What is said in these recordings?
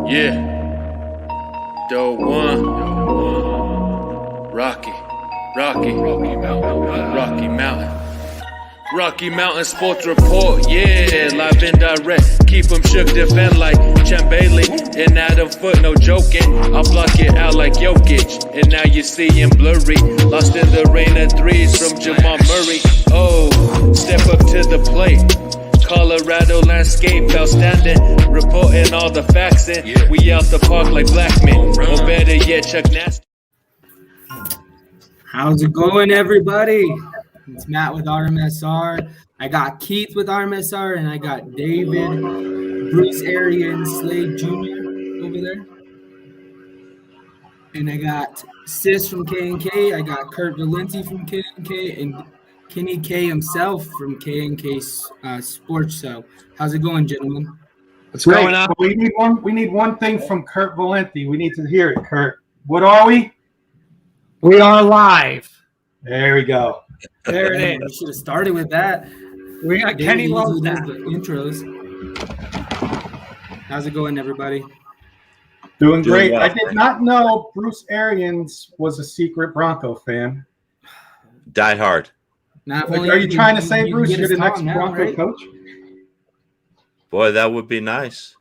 Yeah. Doe one. Rocky Mountain. Rocky Mountain Sports Report, yeah, live and direct. Keep them shook, defend like Champ Bailey and Adam Foot, no joking. I'll block it out like Jokic, and now you see him blurry. Lost in the rain of threes from Jamal Murray. Oh, step up to the plate. Colorado landscape outstanding, reporting all the facts in. We out the park like black men, or better yet, Chuck Nasty. How's it going, everybody? It's Matt with RMSR. I got Keith with RMSR, and I got David, Bruce Arians, Slade Jr. over there. And I got Sis from K&K. I got Kurt Valenti from K&K, and Kenny K himself from K&K Sports. So, how's it going, gentlemen? What's going on? We need one thing from Kurt Valenti. We need to hear it, Kurt. What are we? We are live. There we go. There it is. We should have started with that. We got Kenny loves that. The intros. How's it going, everybody? Doing great. I did not know Bruce Arians was a secret Bronco fan. Die hard. Are you trying to say, Bruce, you're the next Bronco coach? Boy, that would be nice.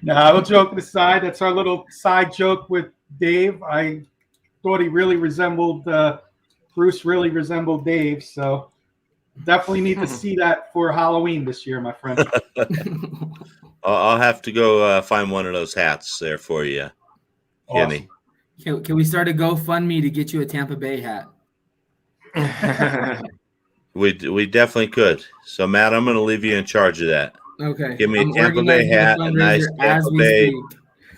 No, I'll joke aside. That's our little side joke with Dave. I thought he really resembled Bruce really resembled Dave, so definitely need to see that for Halloween this year, my friend. I'll have to go find one of those hats there for you, Kenny. Awesome. Can we start a GoFundMe to get you a Tampa Bay hat? We definitely could. So, Matt, I'm going to leave you in charge of that. Okay. Give me a Tampa Bay hat, a nice Tampa Bay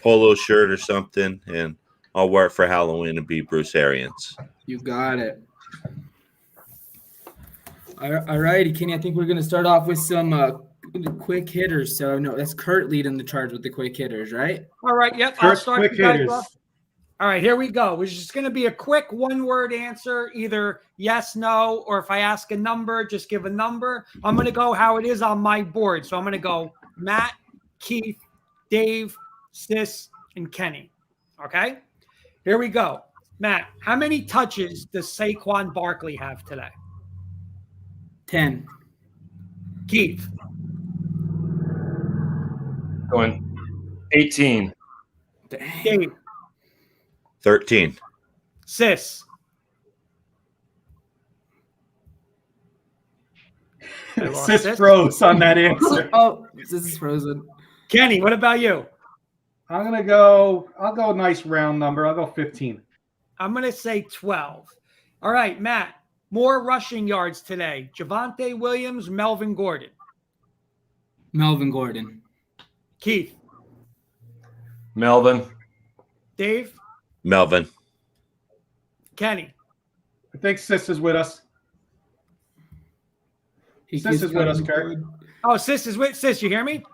polo shirt or something, and I'll wear it for Halloween and be Bruce Arians. You got it. All righty, Kenny. I think we're going to start off with some quick hitters. So, no, that's Kurt leading the charge with the quick hitters, right? All right. Yep. I'll start quick hitters. All right, here we go. It's just going to be a quick one-word answer, either yes, no, or if I ask a number, just give a number. I'm going to go how it is on my board. So I'm going to go Matt, Keith, Dave, Sis, and Kenny. Okay? Here we go. Matt, how many touches does Saquon Barkley have today? 10. Keith. Going 18. Dave. 13. Sis. Sis froze on that answer. Oh, Sis is frozen. Kenny, what about you? I'll go a nice round number. I'll go 15. I'm going to say 12. All right, Matt, more rushing yards today. Javonte Williams, Melvin Gordon. Melvin Gordon. Keith. Melvin. Dave. Melvin. Kenny. I think Sis is with us. Sis is with us, Kurt. Oh, Sis is with Sis. You hear me?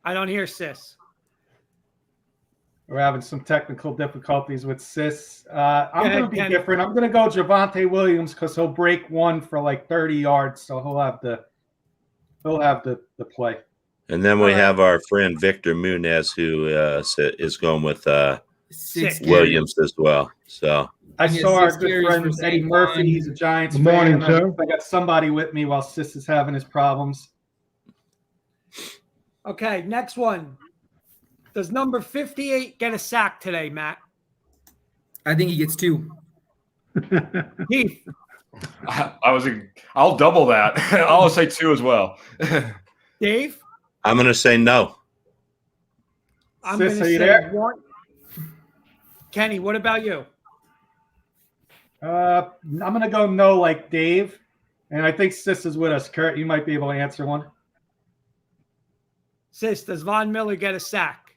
I don't hear Sis. We're having some technical difficulties with Sis. I'm going to be different. I'm going to go Javonte Williams because he'll break one for like 30 yards, so he'll have the play. And then we have our friend Victor Munez, who is going with Williams as well. So I saw our good friend Eddie Murphy. He's a Giants fan. Good morning, sir. I got somebody with me while Sis is having his problems. Okay, next one. Does number 58 get a sack today, Matt? I think he gets 2. Keith. I'll double that. I'll say 2 as well. Dave. I'm going to say no. I'm going to say 1. Kenny, what about you? I'm going to go no like Dave, and I think Sis is with us. Kurt, you might be able to answer one. Sis, does Von Miller get a sack?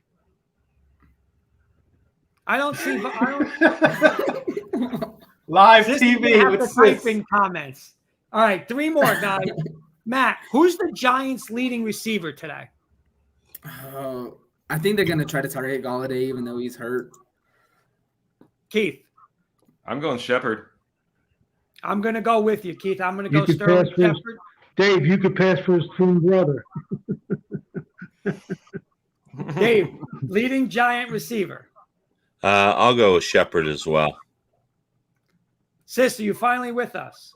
I don't see. Live Sis TV with Sis. In comments. All right, 3 more, guys. Matt, who's the Giants' leading receiver today? I think they're going to try to target Galladay, even though he's hurt. Keith. I'm going Shepard. I'm going to go with you, Keith. I'm going to go Sterling Shepard. Dave, you could pass for his twin brother. Dave, leading Giant receiver. I'll go with Shepard as well. Sis, are you finally with us?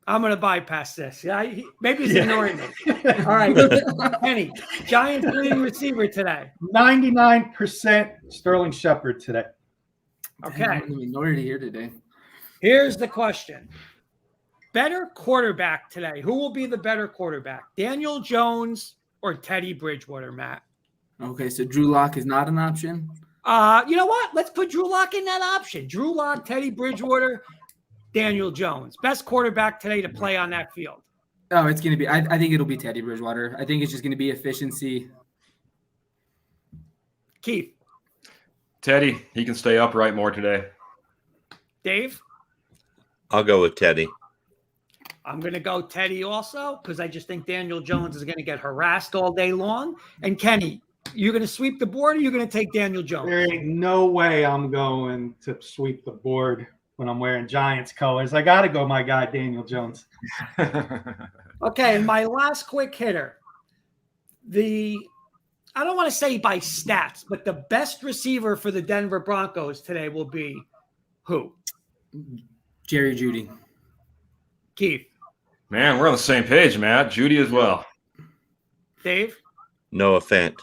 I'm going to bypass this. Yeah, maybe he's ignoring me. All right. Kenny, Giants leading receiver today. 99% Sterling Shepard today. Okay. I'm in the minority here today. Here's the question. Better quarterback today. Who will be the better quarterback? Daniel Jones or Teddy Bridgewater, Matt? Okay, so Drew Lock is not an option. You know what? Let's put Drew Lock in that option. Drew Lock, Teddy Bridgewater, Daniel Jones. Best quarterback today to play on that field. Oh, it's going to be – I think it'll be Teddy Bridgewater. I think it's just going to be efficiency. Keith. Teddy, he can stay upright more today. Dave? I'll go with Teddy. I'm going to go Teddy also because I just think Daniel Jones is going to get harassed all day long. And Kenny, you're going to sweep the board or you're going to take Daniel Jones? There ain't no way I'm going to sweep the board when I'm wearing Giants colors. I got to go my guy, Daniel Jones. Okay, and my last quick hitter. I don't want to say by stats, but the best receiver for the Denver Broncos today will be who? Jerry Jeudy. Keith. Man, we're on the same page, Matt. Judy as well. Dave? Noah Fant.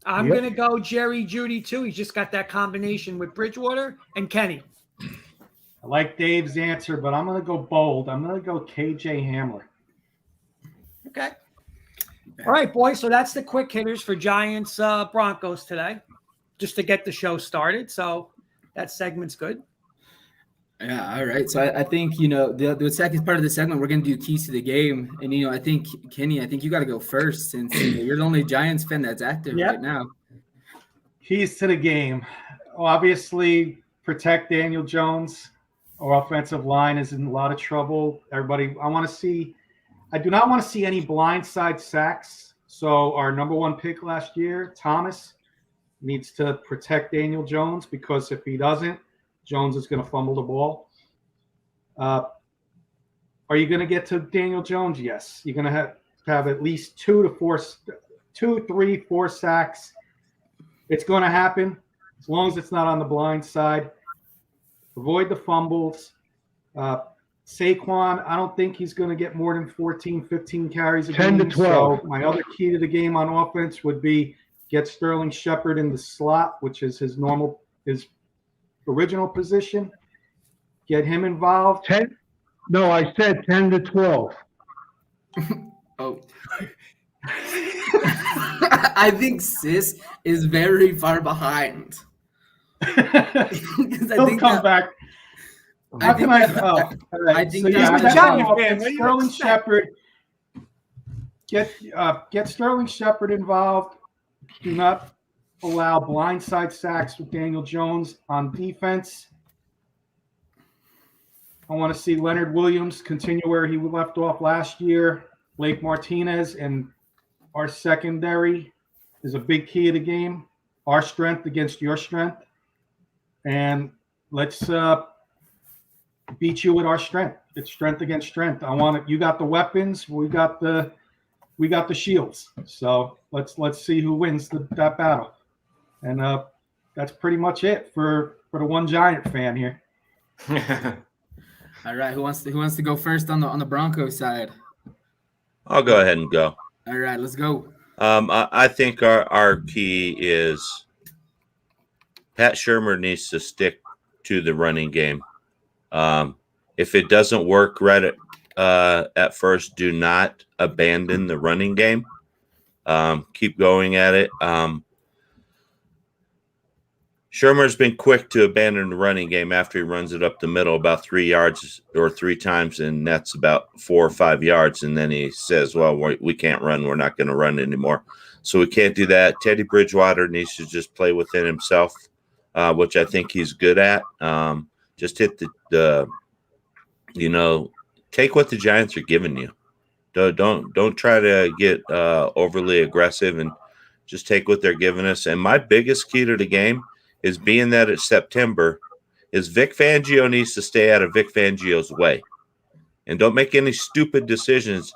I'm going to go Jerry Jeudy too. He's just got that combination with Bridgewater and Kenny. I like Dave's answer, but I'm going to go bold. I'm going to go KJ Hamler. Okay. All right, boys. So that's the quick hitters for Giants Broncos today, just to get the show started. So that segment's good. Yeah, all right. So I think, the second part of the segment, we're going to do keys to the game. And, I think, Kenny, you got to go first since you're the only Giants fan that's active right now. Keys to the game. Obviously, protect Daniel Jones. Our offensive line is in a lot of trouble. Everybody, I do not want to see any blindside sacks. So our number one pick last year, Thomas, needs to protect Daniel Jones because if he doesn't, Jones is going to fumble the ball. Are you going to get to Daniel Jones? Yes. You're going to have at least 2, 3, 4 sacks. It's going to happen as long as it's not on the blind side. Avoid the fumbles. Saquon, I don't think he's going to get more than 14, 15 carries a 10 game. to 12. So my other key to the game on offense would be get Sterling Shepard in the slot, which is his original position. Get him involved. 10? No, I said 10 to 12. Oh. I think Sis is very far behind. He'll come back. How can I? I think Sterling Shepard. Get Sterling Shepard involved. Do not allow blindside sacks with Daniel Jones on defense. I want to see Leonard Williams continue where he left off last year. Blake Martinez and our secondary is a big key of the game. Our strength against your strength. And let's beat you with our strength. It's strength against strength. You got the weapons. We got the shields. So let's see who wins that battle. And that's pretty much it for the one Giant fan here. All right, who wants to go first on the Broncos side? I'll go ahead and go. All right, let's go. I think our key is Pat Shurmur needs to stick to the running game. If it doesn't work right at first, do not abandon the running game. Keep going at it. Shurmur's been quick to abandon the running game after he runs it up the middle about 3 yards or 3 times, and that's about 4 or 5 yards. And then he says, well, we can't run. We're not going to run anymore. So we can't do that. Teddy Bridgewater needs to just play within himself, which I think he's good at. Just hit take what the Giants are giving you. Don't try to get overly aggressive and just take what they're giving us. And my biggest key to the game is being that it's September, is Vic Fangio needs to stay out of Vic Fangio's way. And don't make any stupid decisions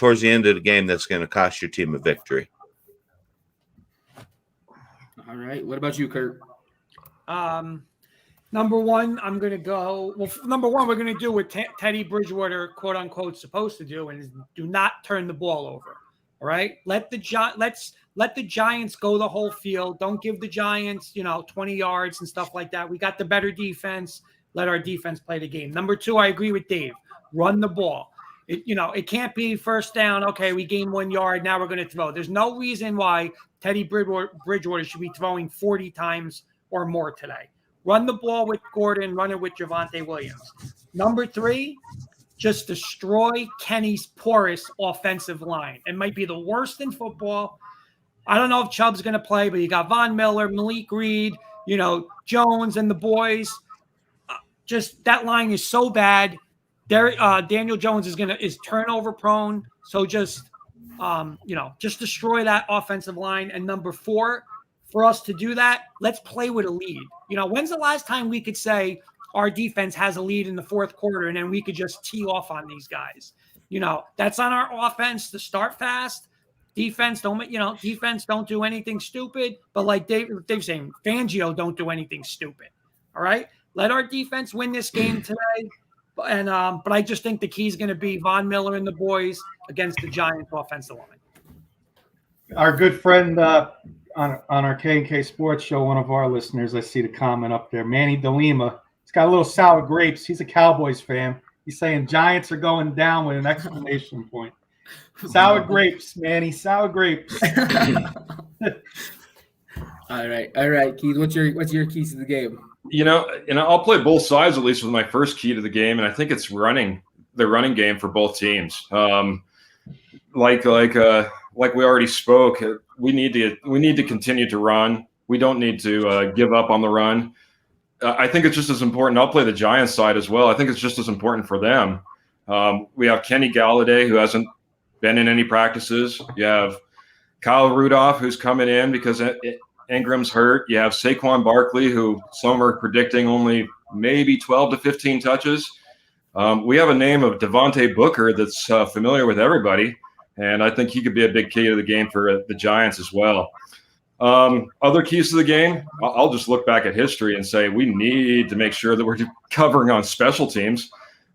towards the end of the game that's going to cost your team a victory. All right. What about you, Kurt? Number one, I'm going to go. Well, number one, we're going to do what Teddy Bridgewater, quote unquote, supposed to do, and is do not turn the ball over. All right. Let the Giants go the whole field. Don't give the Giants, 20 yards and stuff like that. We got the better defense. Let our defense play the game. Number two, I agree with Dave. Run the ball. It can't be first down. Okay, we gained 1 yard. Now we're going to throw. There's no reason why Teddy Bridgewater should be throwing 40 times or more today. Run the ball with Gordon. Run it with Javonte Williams. Number three, just destroy Kenny's porous offensive line. It might be the worst in football. I don't know if Chubb's going to play, but you got Von Miller, Malik Reed, Jones and the boys. Just that line is so bad. Daniel Jones is turnover prone. So just destroy that offensive line. And number four, for us to do that, let's play with a lead. When's the last time we could say our defense has a lead in the fourth quarter and then we could just tee off on these guys? That's on our offense to start fast. Defense don't do anything stupid. But like Dave's saying, Fangio don't do anything stupid. All right, let our defense win this game today. And but I just think the key is going to be Von Miller and the boys against the Giants offensive line. Our good friend on our K&K Sports show, one of our listeners, I see the comment up there, Manny DeLima. He's got a little sour grapes. He's a Cowboys fan. He's saying Giants are going down with an exclamation point. Sour grapes, Manny. Sour grapes. All right, Keith. What's your keys to the game? I'll play both sides at least with my first key to the game, and I think it's the running game for both teams. Like we already spoke, we need to continue to run. We don't need to give up on the run. I think it's just as important. I'll play the Giants side as well. I think it's just as important for them. We have Kenny Galladay, who hasn't been in any practices. You have Kyle Rudolph, who's coming in because Ingram's hurt. You have Saquon Barkley, who some are predicting only maybe 12 to 15 touches. We have a name of Devontae Booker that's familiar with everybody, and I think he could be a big key to the game for the Giants as well. Other keys to the game, I'll just look back at history and say we need to make sure that we're covering on special teams.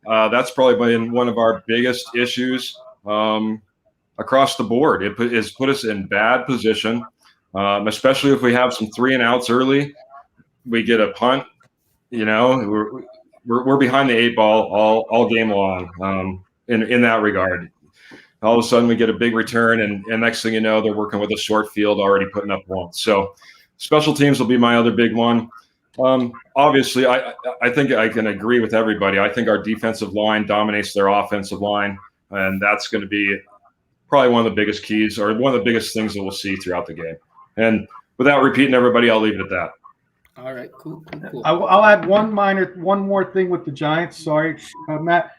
That's probably been one of our biggest issues across the board. It has put us in bad position, especially if we have some 3-and-outs early. We get a punt. We're behind the 8 ball all game long in that regard. All of a sudden we get a big return, and next thing you know, they're working with a short field, already putting up points. So special teams will be my other big one. Obviously, I think I can agree with everybody. I think our defensive line dominates their offensive line, and that's going to be probably one of the biggest keys or one of the biggest things that we'll see throughout the game. And without repeating everybody, I'll leave it at that. All right, cool. I'll add one more thing with the Giants. Sorry, Matt.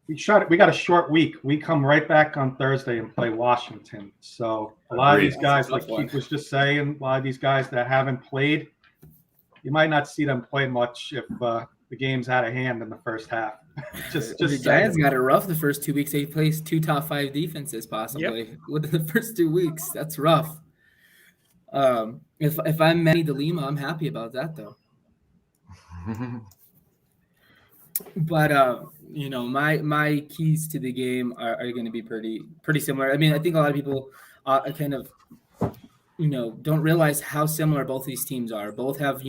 We got a short week. We come right back on Thursday and play Washington. So a lot of these guys, like Keith was just saying, a lot of these guys that haven't played, you might not see them play much if the game's out of hand in the first half. The Giants got it rough the first 2 weeks. They placed 2 top 5 defenses possibly within the first 2 weeks. That's rough. If I'm Manny DeLima, I'm happy about that though. But my keys to the game are going to be pretty similar. I mean, I think a lot of people kind of don't realize how similar both these teams are. Both have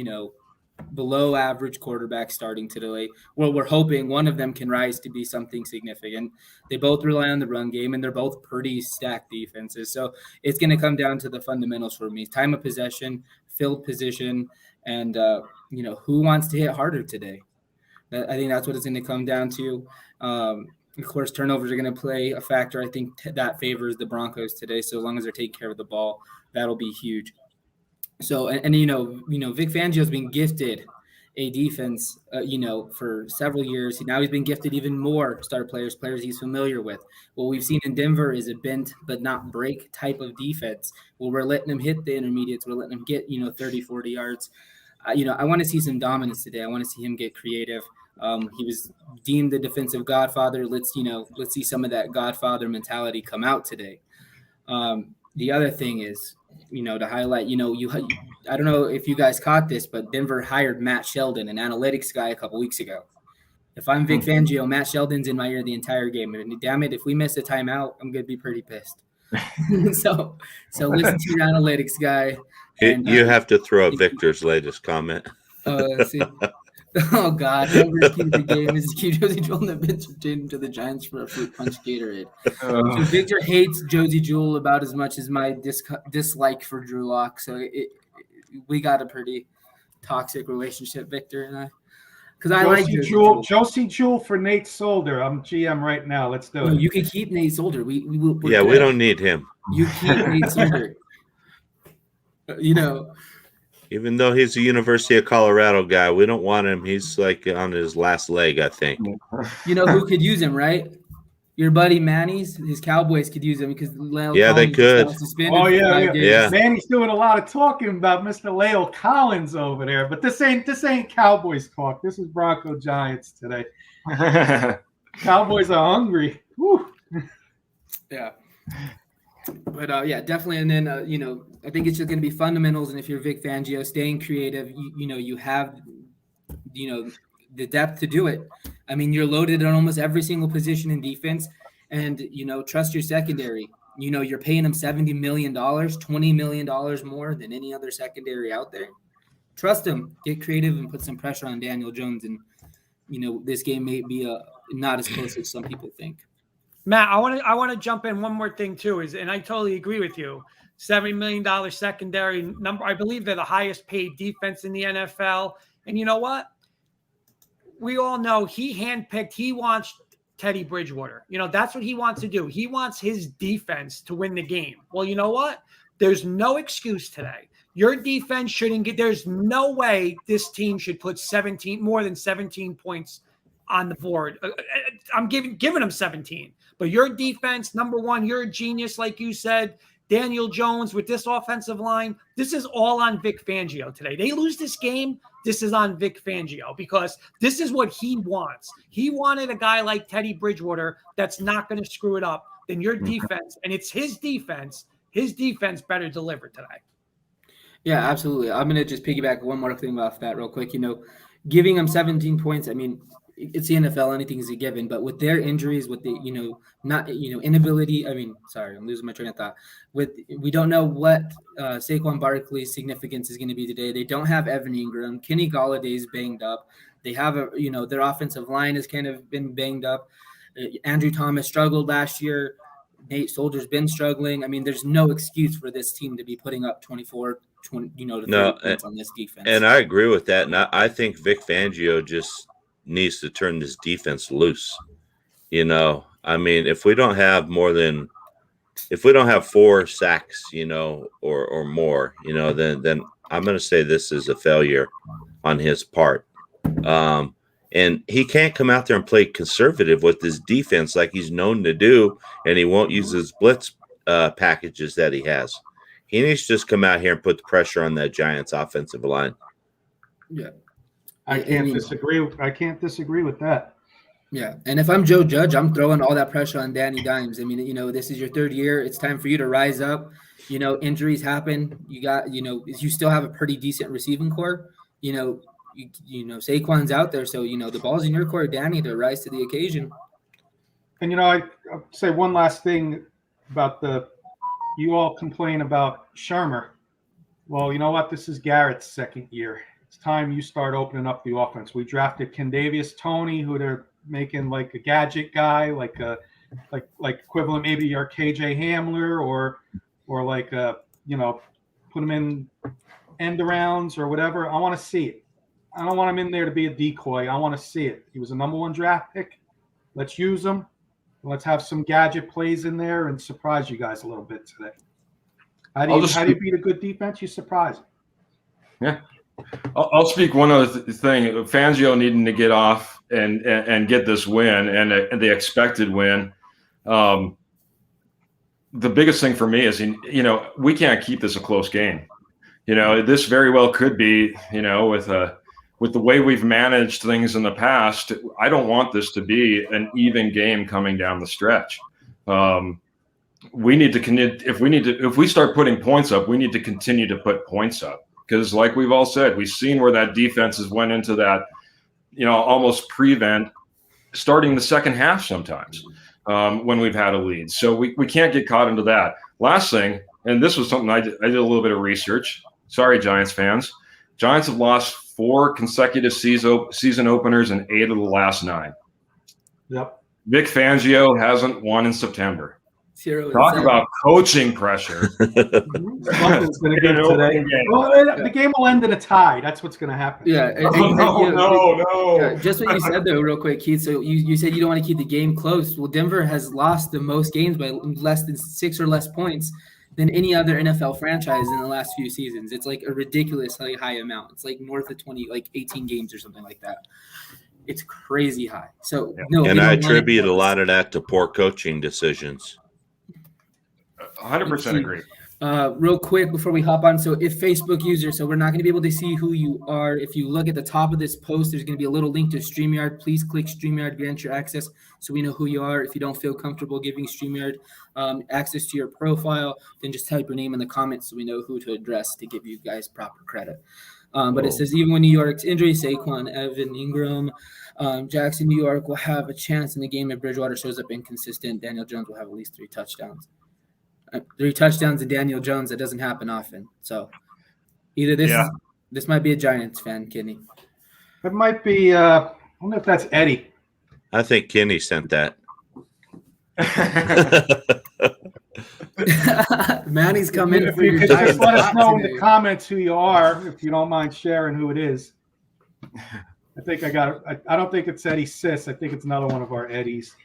below average quarterbacks starting today. Well, we're hoping one of them can rise to be something significant. They both rely on the run game, and they're both pretty stacked defenses. So it's going to come down to the fundamentals for me: time of possession, field position, and who wants to hit harder today. I think that's what it's going to come down to. Of course, turnovers are going to play a factor. I think that favors the Broncos today. So as long as they're taking care of the ball, that'll be huge. So, Vic Fangio's been gifted a defense, for several years. Now he's been gifted even more star players he's familiar with. What we've seen in Denver is a bent but not break type of defense. Well, we're letting him hit the intermediates. We're letting him get, 30, 40 yards. I want to see some dominance today. I want to see him get creative. He was deemed the defensive godfather. Let's see some of that godfather mentality come out today. The other thing is, to highlight, I don't know if you guys caught this, but Denver hired Matt Sheldon, an analytics guy, a couple weeks ago. If I'm Vic Fangio, Matt Sheldon's in my ear the entire game. And damn it, if we miss a timeout, I'm going to be pretty pissed. so listen to your analytics guy. And, you have to throw out Victor's latest comment. Oh God! Denver's key to the game is to keep Josie Jewell on the bench and trade him to the Giants for a fruit punch Gatorade. So Victor hates Josie Jewell about as much as my dislike for Drew Lock. So we got a pretty toxic relationship, Victor and I. Because I like Josie Jewell for Nate Solder. I'm GM right now. Let's do it. You can keep Nate Solder. We don't need him. You keep Nate Solder. Even though he's a University of Colorado guy, we don't want him. He's like on his last leg, I think. You know who could use him, right? Your buddy Manny's. His Cowboys could use him because they could. Oh yeah. Manny's doing a lot of talking about Mr. Lale Collins over there, but this ain't Cowboys talk. This is Broncos-Giants today. Cowboys are hungry. Woo. Yeah. But definitely. And then I think it's just going to be fundamentals. And if you're Vic Fangio, staying creative, you have the depth to do it. I mean, you're loaded on almost every single position in defense, and trust your secondary. You're paying them $70 million, $20 million more than any other secondary out there. Trust them. Get creative and put some pressure on Daniel Jones. And this game may be not as close as some people think. Matt, I want to jump in one more thing too, and I totally agree with you. $70 million secondary number. I believe they're the highest paid defense in the NFL. And you know what? We all know he handpicked. He wants Teddy Bridgewater. That's what he wants to do. He wants his defense to win the game. Well, you know what? There's no excuse today. Your defense shouldn't get. There's no way this team should put more than 17 points on the board. I'm giving them 17. But your defense, number one, you're a genius, like you said. Daniel Jones with this offensive line, this is all on Vic Fangio today. They lose this game, this is on Vic Fangio because this is what he wants. He wanted a guy like Teddy Bridgewater that's not going to screw it up. Then your defense, and it's his defense better deliver today. Yeah, absolutely. I'm going to just piggyback one more thing off that real quick. Giving them 17 points, I mean, it's the NFL, anything is a given, but with their injuries, with the, inability, I'm losing my train of thought. We don't know what Saquon Barkley's significance is going to be today. They don't have Evan Ingram. Kenny Galladay's banged up. They have their offensive line has kind of been banged up. Andrew Thomas struggled last year. Nate Solder's been struggling. I mean, there's no excuse for this team to be putting up 24, 20, to 30 points on this defense. And I agree with that. And I think Vic Fangio just needs to turn this defense loose. If we don't have 4 sacks, or more, then I'm going to say this is a failure on his part. And he can't come out there and play conservative with his defense like he's known to do, and he won't use his blitz packages that he has. He needs to just come out here and put the pressure on that Giants offensive line. Yeah. I can't disagree with that. Yeah, and if I'm Joe Judge, I'm throwing all that pressure on Danny Dimes. I mean, this is your 3rd year. It's time for you to rise up. Injuries happen. You still have a pretty decent receiving core. Saquon's out there, so the ball's in your court, Danny, to rise to the occasion. And I'll say one last thing about you all complain about Shermer. Well, you know what? This is Garrett's 2nd year. It's time you start opening up the offense. We drafted Kendavius Toney, who they're making like a gadget guy, like equivalent maybe your KJ Hamler or like put him in end arounds or whatever. I want to see it. I don't want him in there to be a decoy. I want to see it. He was a number 1 draft pick. Let's use him. Let's have some gadget plays in there and surprise you guys a little bit today. How do you beat a good defense? You surprise them. Yeah. I'll speak one other thing. Fangio needing to get off and get this win and the expected win. The biggest thing for me is, we can't keep this a close game. This very well could be, with with the way we've managed things in the past, I don't want this to be an even game coming down the stretch. We need to if we start putting points up, we need to continue to put points up, because like we've all said, we've seen where that defense has went into that, almost prevent starting the second half sometimes when we've had a lead. So we can't get caught into that. Last thing, and this was something I did a little bit of research. Sorry, Giants fans. Giants have lost 4 consecutive season openers in 8 of the last 9. Yep. Vic Fangio hasn't won in September. 0-7. Talk about coaching pressure. Something's going to get today. Well, the game will end in a tie. That's what's going to happen. Yeah. No. Yeah, just what you said though, real quick, Keith. So you said you don't want to keep the game close. Well, Denver has lost the most games by less than 6 or less points than any other NFL franchise in the last few seasons. It's like a ridiculously high amount. It's like north of 20, like 18 games or something like that. It's crazy high. So no, and I attribute a lot of that to poor coaching decisions. 100% agree. Real quick before we hop on, so if Facebook user, so we're not going to be able to see who you are. If you look at the top of this post, there's going to be a little link to StreamYard. Please click StreamYard, grant your access so we know who you are. If you don't feel comfortable giving StreamYard access to your profile, then just type your name in the comments so we know who to address to give you guys proper credit. But it says even when New York's injury, Saquon, Evan Ingram, Jackson, New York will have a chance in the game if Bridgewater shows up inconsistent. Daniel Jones will have at least 3 touchdowns. 3 touchdowns and Daniel Jones, that doesn't happen often. So either this might be a Giants fan, Kenny. It might be I don't know if that's Eddie. I think Kenny sent that. Manny's coming. If you could just let us know in the comments who you are, if you don't mind sharing who it is. I think I don't think it's Eddie Sis. I think it's another one of our Eddies.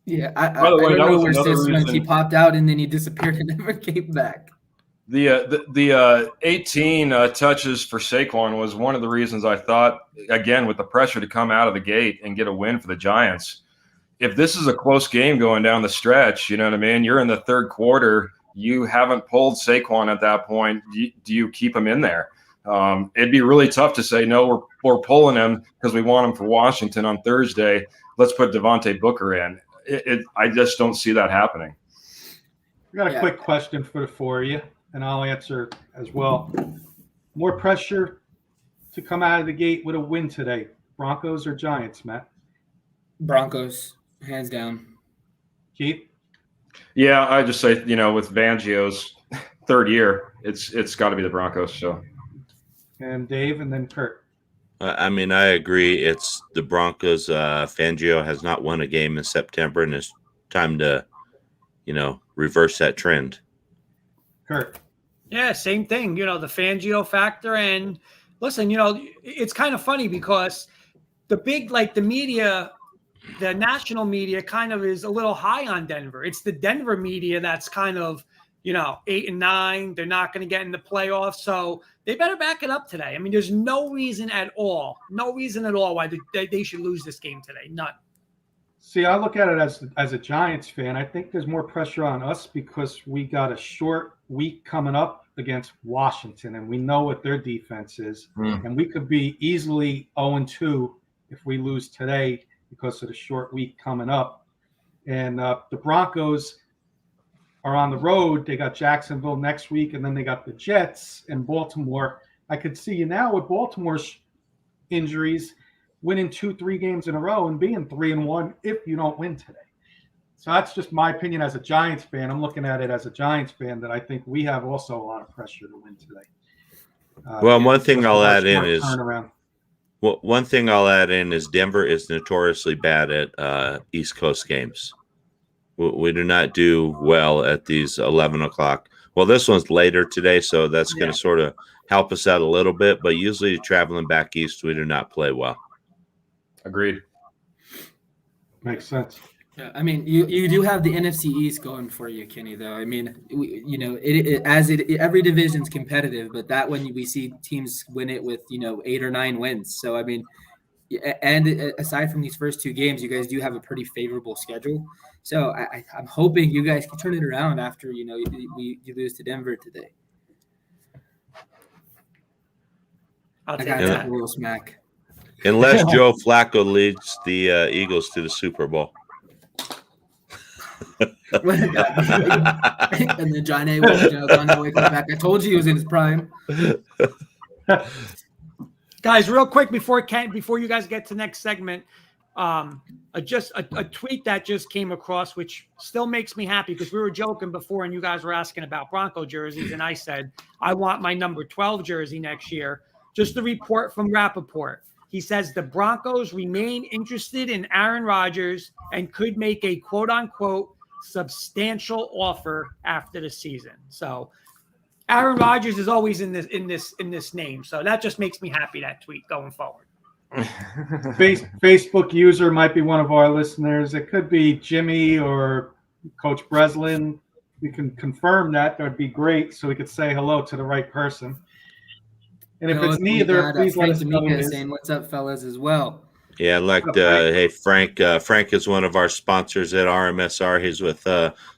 Yeah, I don't know where Sis went. He popped out and then he disappeared and never came back. The 18 touches for Saquon was one of the reasons I thought, again, with the pressure to come out of the gate and get a win for the Giants. If this is a close game going down the stretch, you know what I mean? You're in the third quarter. You haven't pulled Saquon at that point. Do you keep him in there? It'd be really tough to say, no, we're pulling him because we want him for Washington on Thursday. Let's put Devontae Booker in. I just don't see that happening. I got a quick question for the 4 of you, and I'll answer as well. More pressure to come out of the gate with a win today, Broncos or Giants, Matt? Broncos, hands down. Keith? Yeah, I just say, with Fangio's third year, it's got to be the Broncos. So, and Dave, and then Kurt. I mean, I agree. It's the Broncos. Fangio has not won a game in September, and it's time to, reverse that trend. Kurt. Yeah, same thing. The Fangio factor. And listen, it's kind of funny because the big, the media, the national media kind of is a little high on Denver. It's the Denver media that's kind of, 8 and 9. They're not going to get in the playoffs. So they better back it up today. I mean, there's no reason at all why they should lose this game today. None. See, I look at it as a Giants fan. I think there's more pressure on us because we got a short week coming up against Washington, and we know what their defense is. And we could be easily 0-2 if we lose today because of the short week coming up. And the Broncos are on the road. They got Jacksonville next week, and then they got the Jets and Baltimore. I could see you now with Baltimore's injuries winning 2-3 games in a row and being 3-1 if you don't win today. So that's just my opinion as a Giants fan. I'm looking at it as a Giants fan that I think we have also a lot of pressure to win today. One thing I'll add in is turnaround. Well, one thing I'll add in is Denver is notoriously bad at East Coast games. We do not do well at these 11 o'clock. Well, this one's later today, so that's going to sort of help us out a little bit. But usually traveling back east, we do not play well. Agreed. Makes sense. Yeah, I mean, you do have the NFC East going for you, Kenny. Though I mean, every division's competitive, but that one we see teams win it with 8 or 9 wins. So I mean, and aside from these first 2 games, you guys do have a pretty favorable schedule. So I'm hoping you guys can turn it around after you lose to Denver today. I'll I take got that. a little smack. Unless Joe Flacco leads the Eagles to the Super Bowl. And then John Elway comes back. I told you he was in his prime. Guys, real quick before you guys get to next segment, just a tweet that just came across, which still makes me happy because we were joking before and you guys were asking about Bronco jerseys, and I said I want my number 12 jersey next year. Just a report from Rappaport. He says the Broncos remain interested in Aaron Rodgers and could make a quote unquote substantial offer after the season. So Aaron Rodgers is always in this name. So that just makes me happy, that tweet going forward. Facebook user might be one of our listeners. It could be Jimmy or Coach Breslin. We can confirm that. That'd be great, so we could say hello to the right person. And if it's neither, please let us know. Saying what's up, fellas, as well. Yeah, like hey Frank. Frank is one of our sponsors at RMSR. He's with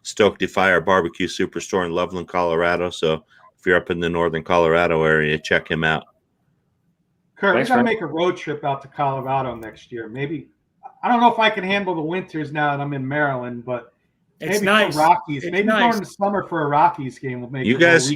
Stoked Fire Barbecue Superstore in Loveland, Colorado. So if you're up in the northern Colorado area, check him out. Kurt, we got to make a road trip out to Colorado next year. Maybe I don't know if I can handle the winters now that I'm in Maryland, but it's maybe nice. for Rockies. It's maybe nice. Going to summer for a Rockies game will make you guys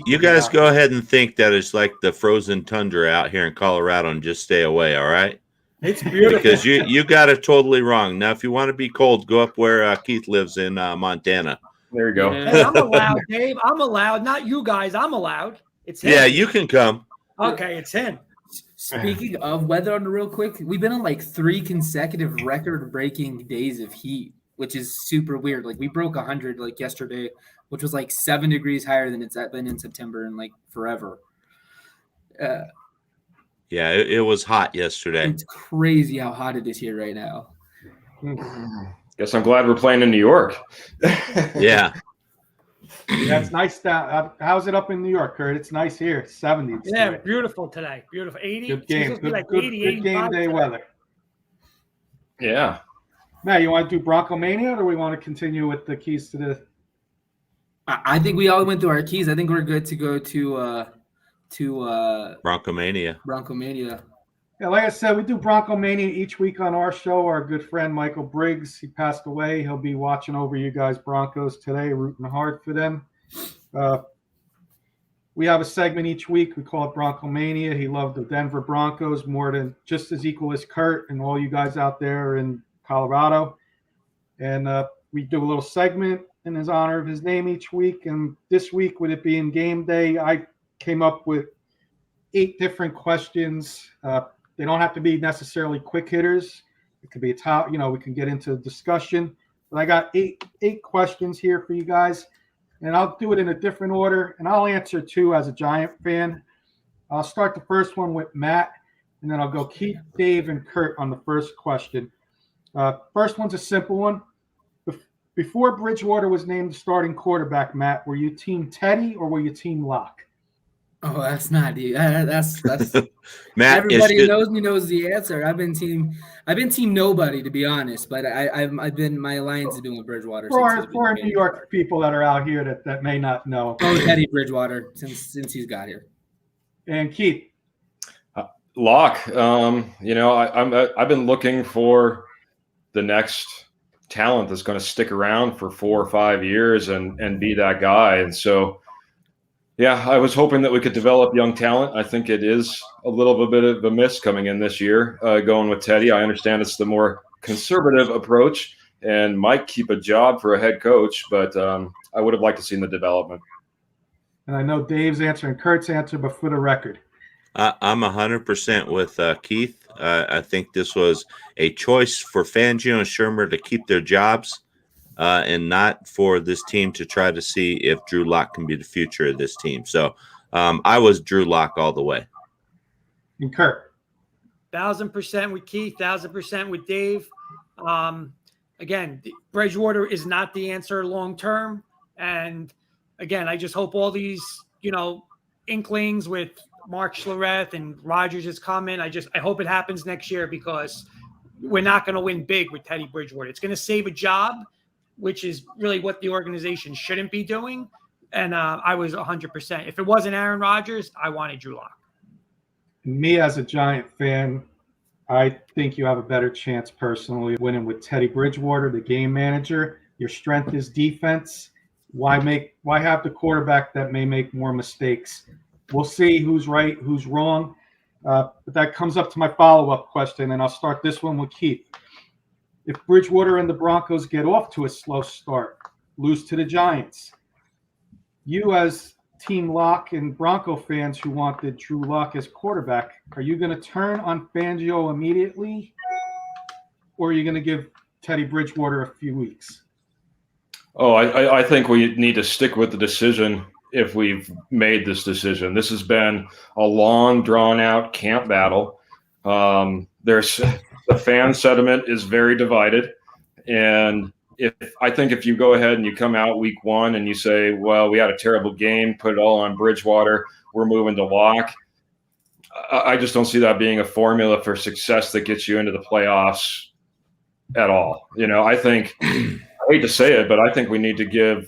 go ahead and think that it's like the frozen tundra out here in Colorado and just stay away. All right. It's beautiful because you got it totally wrong. Now, if you want to be cold, go up where Keith lives in Montana. There you go. Hey, I'm allowed, Dave. I'm allowed. Not you guys. I'm allowed. It's him. Yeah, you can come. Okay, it's him. Speaking of weather, real quick, we've been on like 3 consecutive record-breaking days of heat, which is super weird. Like we broke 100 like yesterday, which was like 7 degrees higher than it's been in September and like forever. Yeah, it was hot yesterday. It's crazy how hot it is here right now. Guess I'm glad we're playing in New York. Yeah. Yeah, it's nice. How's it up in New York, Kurt? It's nice here. 70s. Yeah, today. Beautiful today. Beautiful. 80. Good game. Good, like good, 80, good game day today. weather. Yeah. Now, you want to do Bronco Mania, or we want to continue with the keys to the? I think we all went through our keys. I think we're good to go to Broncomania. Broncomania. Yeah, like I said, we do Bronco Mania each week on our show. Our good friend Michael Briggs, he passed away. He'll be watching over you guys Broncos today, rooting hard for them. We have a segment each week. We call it Bronco Mania. He loved the Denver Broncos more than just as equal as Kurt and all you guys out there in Colorado. And we do a little segment in his honor of his name each week. And this week, with it being game day, I came up with 8 different questions. They don't have to be necessarily quick hitters. It could be a top, we can get into discussion. But I got eight questions here for you guys. And I'll do it in a different order. And I'll answer 2 as a Giant fan. I'll start the first one with Matt. And then I'll go Keith, Dave, and Kurt on the first question. First one's a simple one. Before Bridgewater was named the starting quarterback, Matt, were you team Teddy or were you team Locke? Oh, that's not you. That's Matt. Everybody who knows me knows the answer. I've been team nobody, to be honest. But I've been, my alliance has been with Bridgewater. For New York people that are out here that may not know. Oh, Teddy Bridgewater since he's got here. And Keith. Locke. I've been looking for the next talent that's going to stick around for 4 or 5 years and be that guy. And so, yeah, I was hoping that we could develop young talent. I think it is a little bit of a miss coming in this year, going with Teddy. I understand it's the more conservative approach and might keep a job for a head coach, but I would have liked to see the development. And I know Dave's answer and Kurt's answer, but for the record. I'm 100% with Keith. I think this was a choice for Fangio and Shermer to keep their jobs and not for this team to try to see if Drew Lock can be the future of this team. So I was Drew Lock all the way. And Kurt. 1,000% with Keith, 1,000% with Dave. Again, Bridgewater is not the answer long term. And again, I just hope all these, inklings with Mark Schlereth and Rodgers is coming. I hope it happens next year because we're not going to win big with Teddy Bridgewater. It's going to save a job, which is really what the organization shouldn't be doing. And I was 100%. If it wasn't Aaron Rodgers, I wanted Drew Lock. Me as a Giant fan, I think you have a better chance personally winning with Teddy Bridgewater, the game manager. Your strength is defense. Why have the quarterback that may make more mistakes? We'll see who's right, who's wrong. But that comes up to my follow-up question, and I'll start this one with Keith. If Bridgewater and the Broncos get off to a slow start, lose to the Giants, you as Team Lock and Bronco fans who wanted Drew Lock as quarterback, are you going to turn on Fangio immediately, or are you going to give Teddy Bridgewater a few weeks? Oh, I think we need to stick with the decision if we've made this decision. This has been a long, drawn-out camp battle. The fan sentiment is very divided, and I think if you go ahead and you come out week one and you say, well, we had a terrible game, put it all on Bridgewater, we're moving to Lock, I just don't see that being a formula for success that gets you into the playoffs at all. I think, I hate to say it, but I think we need to give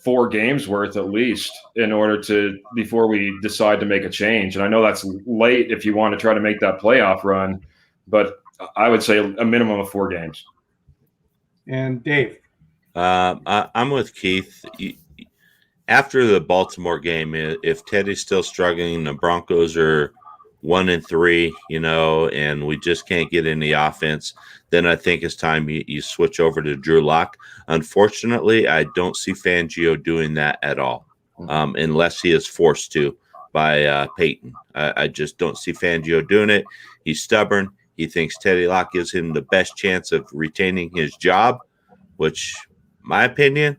4 games worth at least in order before we decide to make a change. And I know that's late if you want to try to make that playoff run, but I would say a minimum of 4 games. And Dave? I'm with Keith. After the Baltimore game, if Teddy's still struggling, the Broncos are 1-3, and we just can't get in the offense, then I think it's time you switch over to Drew Lock. Unfortunately, I don't see Fangio doing that at all, unless he is forced to by Peyton. I just don't see Fangio doing it. He's stubborn. He thinks Teddy Lock gives him the best chance of retaining his job, which, my opinion,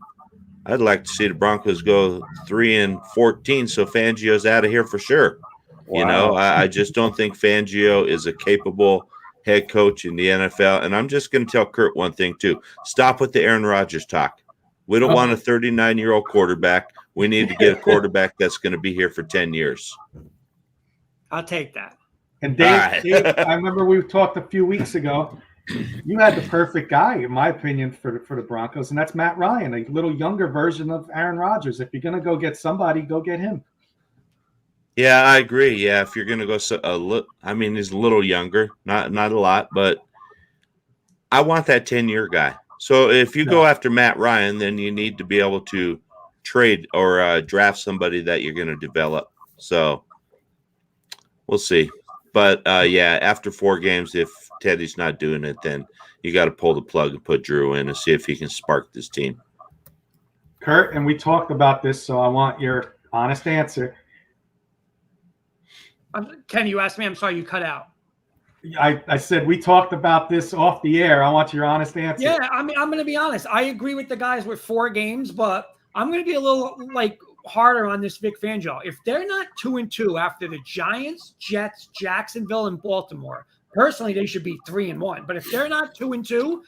I'd like to see the Broncos go 3-14 so Fangio's out of here for sure. Wow. I just don't think Fangio is a capable head coach in the NFL. And I'm just going to tell Kurt one thing, too. Stop with the Aaron Rodgers talk. We don't want a 39-year-old quarterback. We need to get a quarterback that's going to be here for 10 years. I'll take that. And Dave, I remember we talked a few weeks ago. You had the perfect guy, in my opinion, for the Broncos, and that's Matt Ryan, a little younger version of Aaron Rodgers. If you're going to go get somebody, go get him. Yeah, I agree. Yeah, if you're going to go he's a little younger, not a lot, but I want that 10-year guy. So if you go after Matt Ryan, then you need to be able to trade or draft somebody that you're going to develop. So we'll see. But, after 4 games, if Teddy's not doing it, then you got to pull the plug and put Drew in and see if he can spark this team. Kurt, and we talked about this, so I want your honest answer. Ken, you asked me. I'm sorry, you cut out. I said we talked about this off the air. I want your honest answer. Yeah, I'm going to be honest. I agree with the guys with 4 games, but I'm going to be a little harder on this Vic Fangio. If they're not 2-2 after the Giants, Jets, Jacksonville, and Baltimore, personally they should be 3-1. But if they're not 2-2,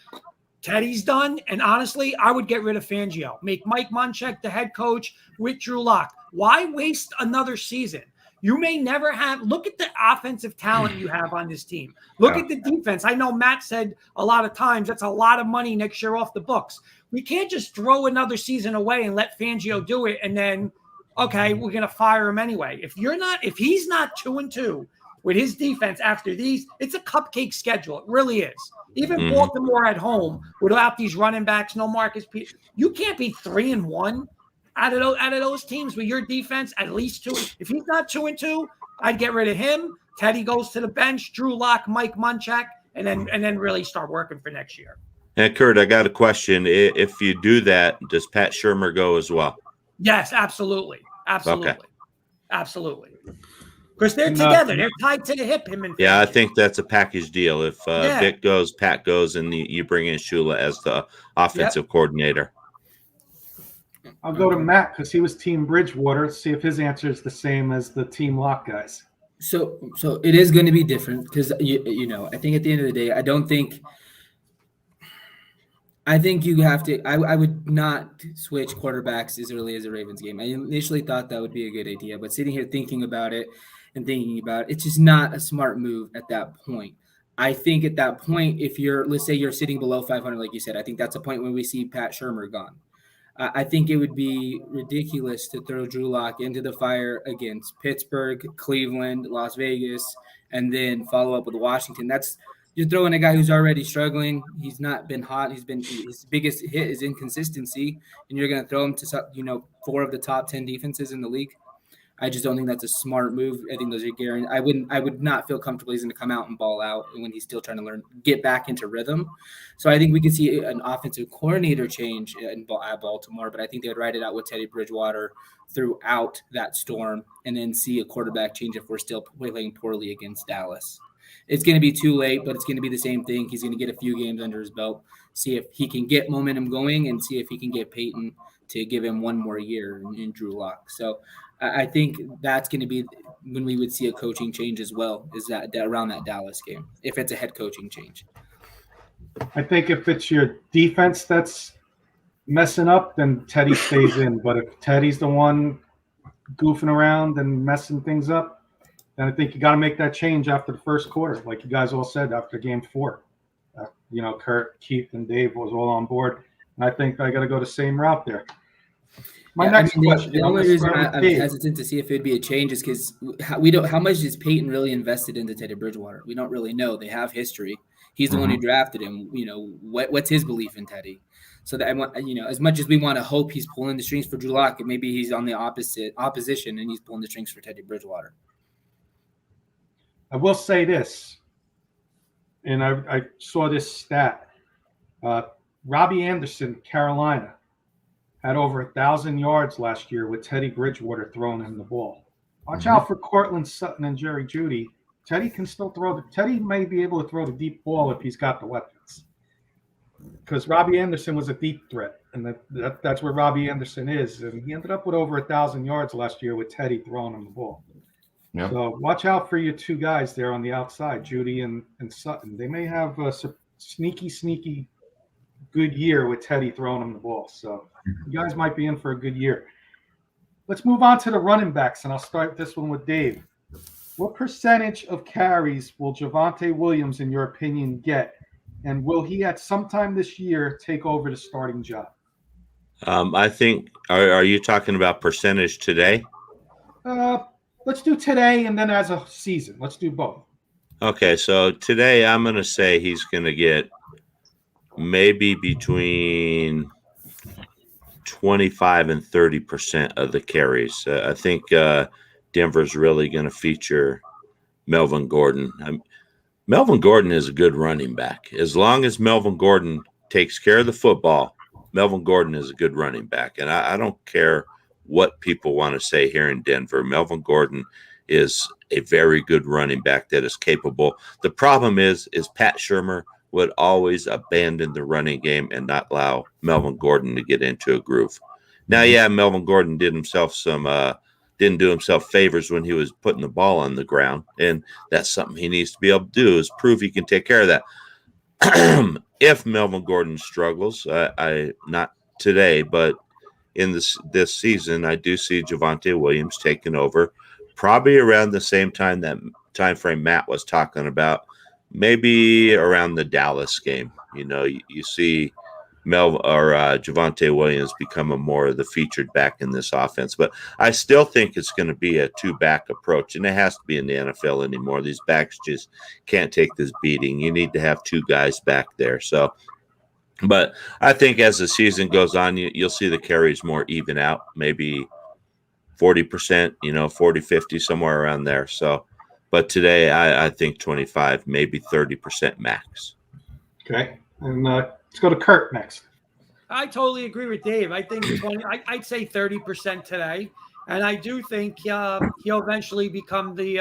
Teddy's done. And honestly, I would get rid of Fangio. Make Mike Munchak the head coach with Drew Lock. Why waste another season? You may never have – look at the offensive talent you have on this team. Look at the defense. I know Matt said a lot of times that's a lot of money next year off the books. We can't just throw another season away and let Fangio do it and then, okay, we're going to fire him anyway. If he's not 2-2 with his defense after these, it's a cupcake schedule. It really is. Even Baltimore at home without these running backs, no Marcus Peters. You can't be 3-1. Out of those teams with your defense, at least 2. If he's not 2-2, I'd get rid of him. Teddy goes to the bench. Drew Lock, Mike Munchak, and then really start working for next year. And Kurt, I got a question. If you do that, does Pat Shurmur go as well? Yes, absolutely, Okay. Absolutely. Because they're together. They're tied to the hip. Him and I think that's a package deal. If Vic goes, Pat goes, and you bring in Shula as the offensive coordinator. I'll go to Matt because he was Team Bridgewater. See if his answer is the same as the Team Lock guys. So it is going to be different because I think at the end of the day, I think you have to. I would not switch quarterbacks as early as the Ravens game. I initially thought that would be a good idea, but sitting here thinking about it, it's just not a smart move at that point. I think at that point, let's say you're sitting below 500, like you said, I think that's a point when we see Pat Shurmur gone. I think it would be ridiculous to throw Drew Lock into the fire against Pittsburgh, Cleveland, Las Vegas, and then follow up with Washington. You're throwing a guy who's already struggling. He's not been hot. His biggest hit is inconsistency, and you're going to throw him to 4 of the top 10 defenses in the league. I just don't think that's a smart move. I think those are guaranteed. I would not feel comfortable he's going to come out and ball out when he's still trying to get back into rhythm. So I think we could see an offensive coordinator change at Baltimore, but I think they would ride it out with Teddy Bridgewater throughout that storm and then see a quarterback change if we're still playing poorly against Dallas. It's going to be too late, but it's going to be the same thing. He's going to get a few games under his belt, see if he can get momentum going and see if he can get Peyton to give him one more year in Drew Lock. So I think that's going to be when we would see a coaching change as well, is that around that Dallas game, if it's a head coaching change. I think if it's your defense that's messing up, then Teddy stays in. But if Teddy's the one goofing around and messing things up, then I think you got to make that change after the first quarter, like you guys all said after game 4. Kurt, Keith, and Dave was all on board. And I think I got to go the same route there. My next question. The only reason I'm hesitant to see if it'd be a change is because how much is Peyton really invested into Teddy Bridgewater? We don't really know. They have history. He's the one who drafted him. What's his belief in Teddy? So that as much as we want to hope he's pulling the strings for Drew Lock, maybe he's on the opposition and he's pulling the strings for Teddy Bridgewater. I will say this, and I saw this stat. Robbie Anderson, Carolina, had over 1,000 yards last year with Teddy Bridgewater throwing him the ball. Watch out for Cortland Sutton and Jerry Jeudy. Teddy can still throw. Teddy may be able to throw the deep ball if he's got the weapons. Because Robbie Anderson was a deep threat, and that's where Robbie Anderson is. And he ended up with over 1,000 yards last year with Teddy throwing him the ball. Yep. So watch out for your 2 guys there on the outside, Jeudy and Sutton. They may have a sneaky good year with Teddy throwing them the ball. So you guys might be in for a good year. Let's move on to the running backs, and I'll start this one with Dave. What percentage of carries will Javonte Williams, in your opinion, get? And will he at some time this year take over the starting job? I think, are you talking about percentage today? Let's do today and then as a season. Let's do both. Okay, so today I'm going to say he's going to get maybe between 25 and 30% of the carries. I think Denver's really going to feature Melvin Gordon. Melvin Gordon is a good running back. As long as Melvin Gordon takes care of the football, Melvin Gordon is a good running back. And I don't care what people want to say here in Denver. Melvin Gordon is a very good running back that is capable. The problem is Pat Shurmur would always abandon the running game and not allow Melvin Gordon to get into a groove. Now, yeah, Melvin Gordon didn't do himself favors when he was putting the ball on the ground, and that's something he needs to be able to do, is prove he can take care of that. If Melvin Gordon struggles, not today, but in this season, I do see Javonte Williams taking over, probably around the same time frame Matt was talking about, maybe around the Dallas game. You see Javonte Williams becoming more of the featured back in this offense. But I still think it's going to be a 2-back approach, and it has to be in the NFL anymore. These backs just can't take this beating. You need to have 2 guys back there. So, but I think as the season goes on, you'll see the carries more even out, maybe 40%, 40, 50, somewhere around there. So, but today I think 25, maybe 30% max. Okay. And let's go to Kurt next. I totally agree with Dave. I think I'd say 30% today. And I do think he'll eventually become the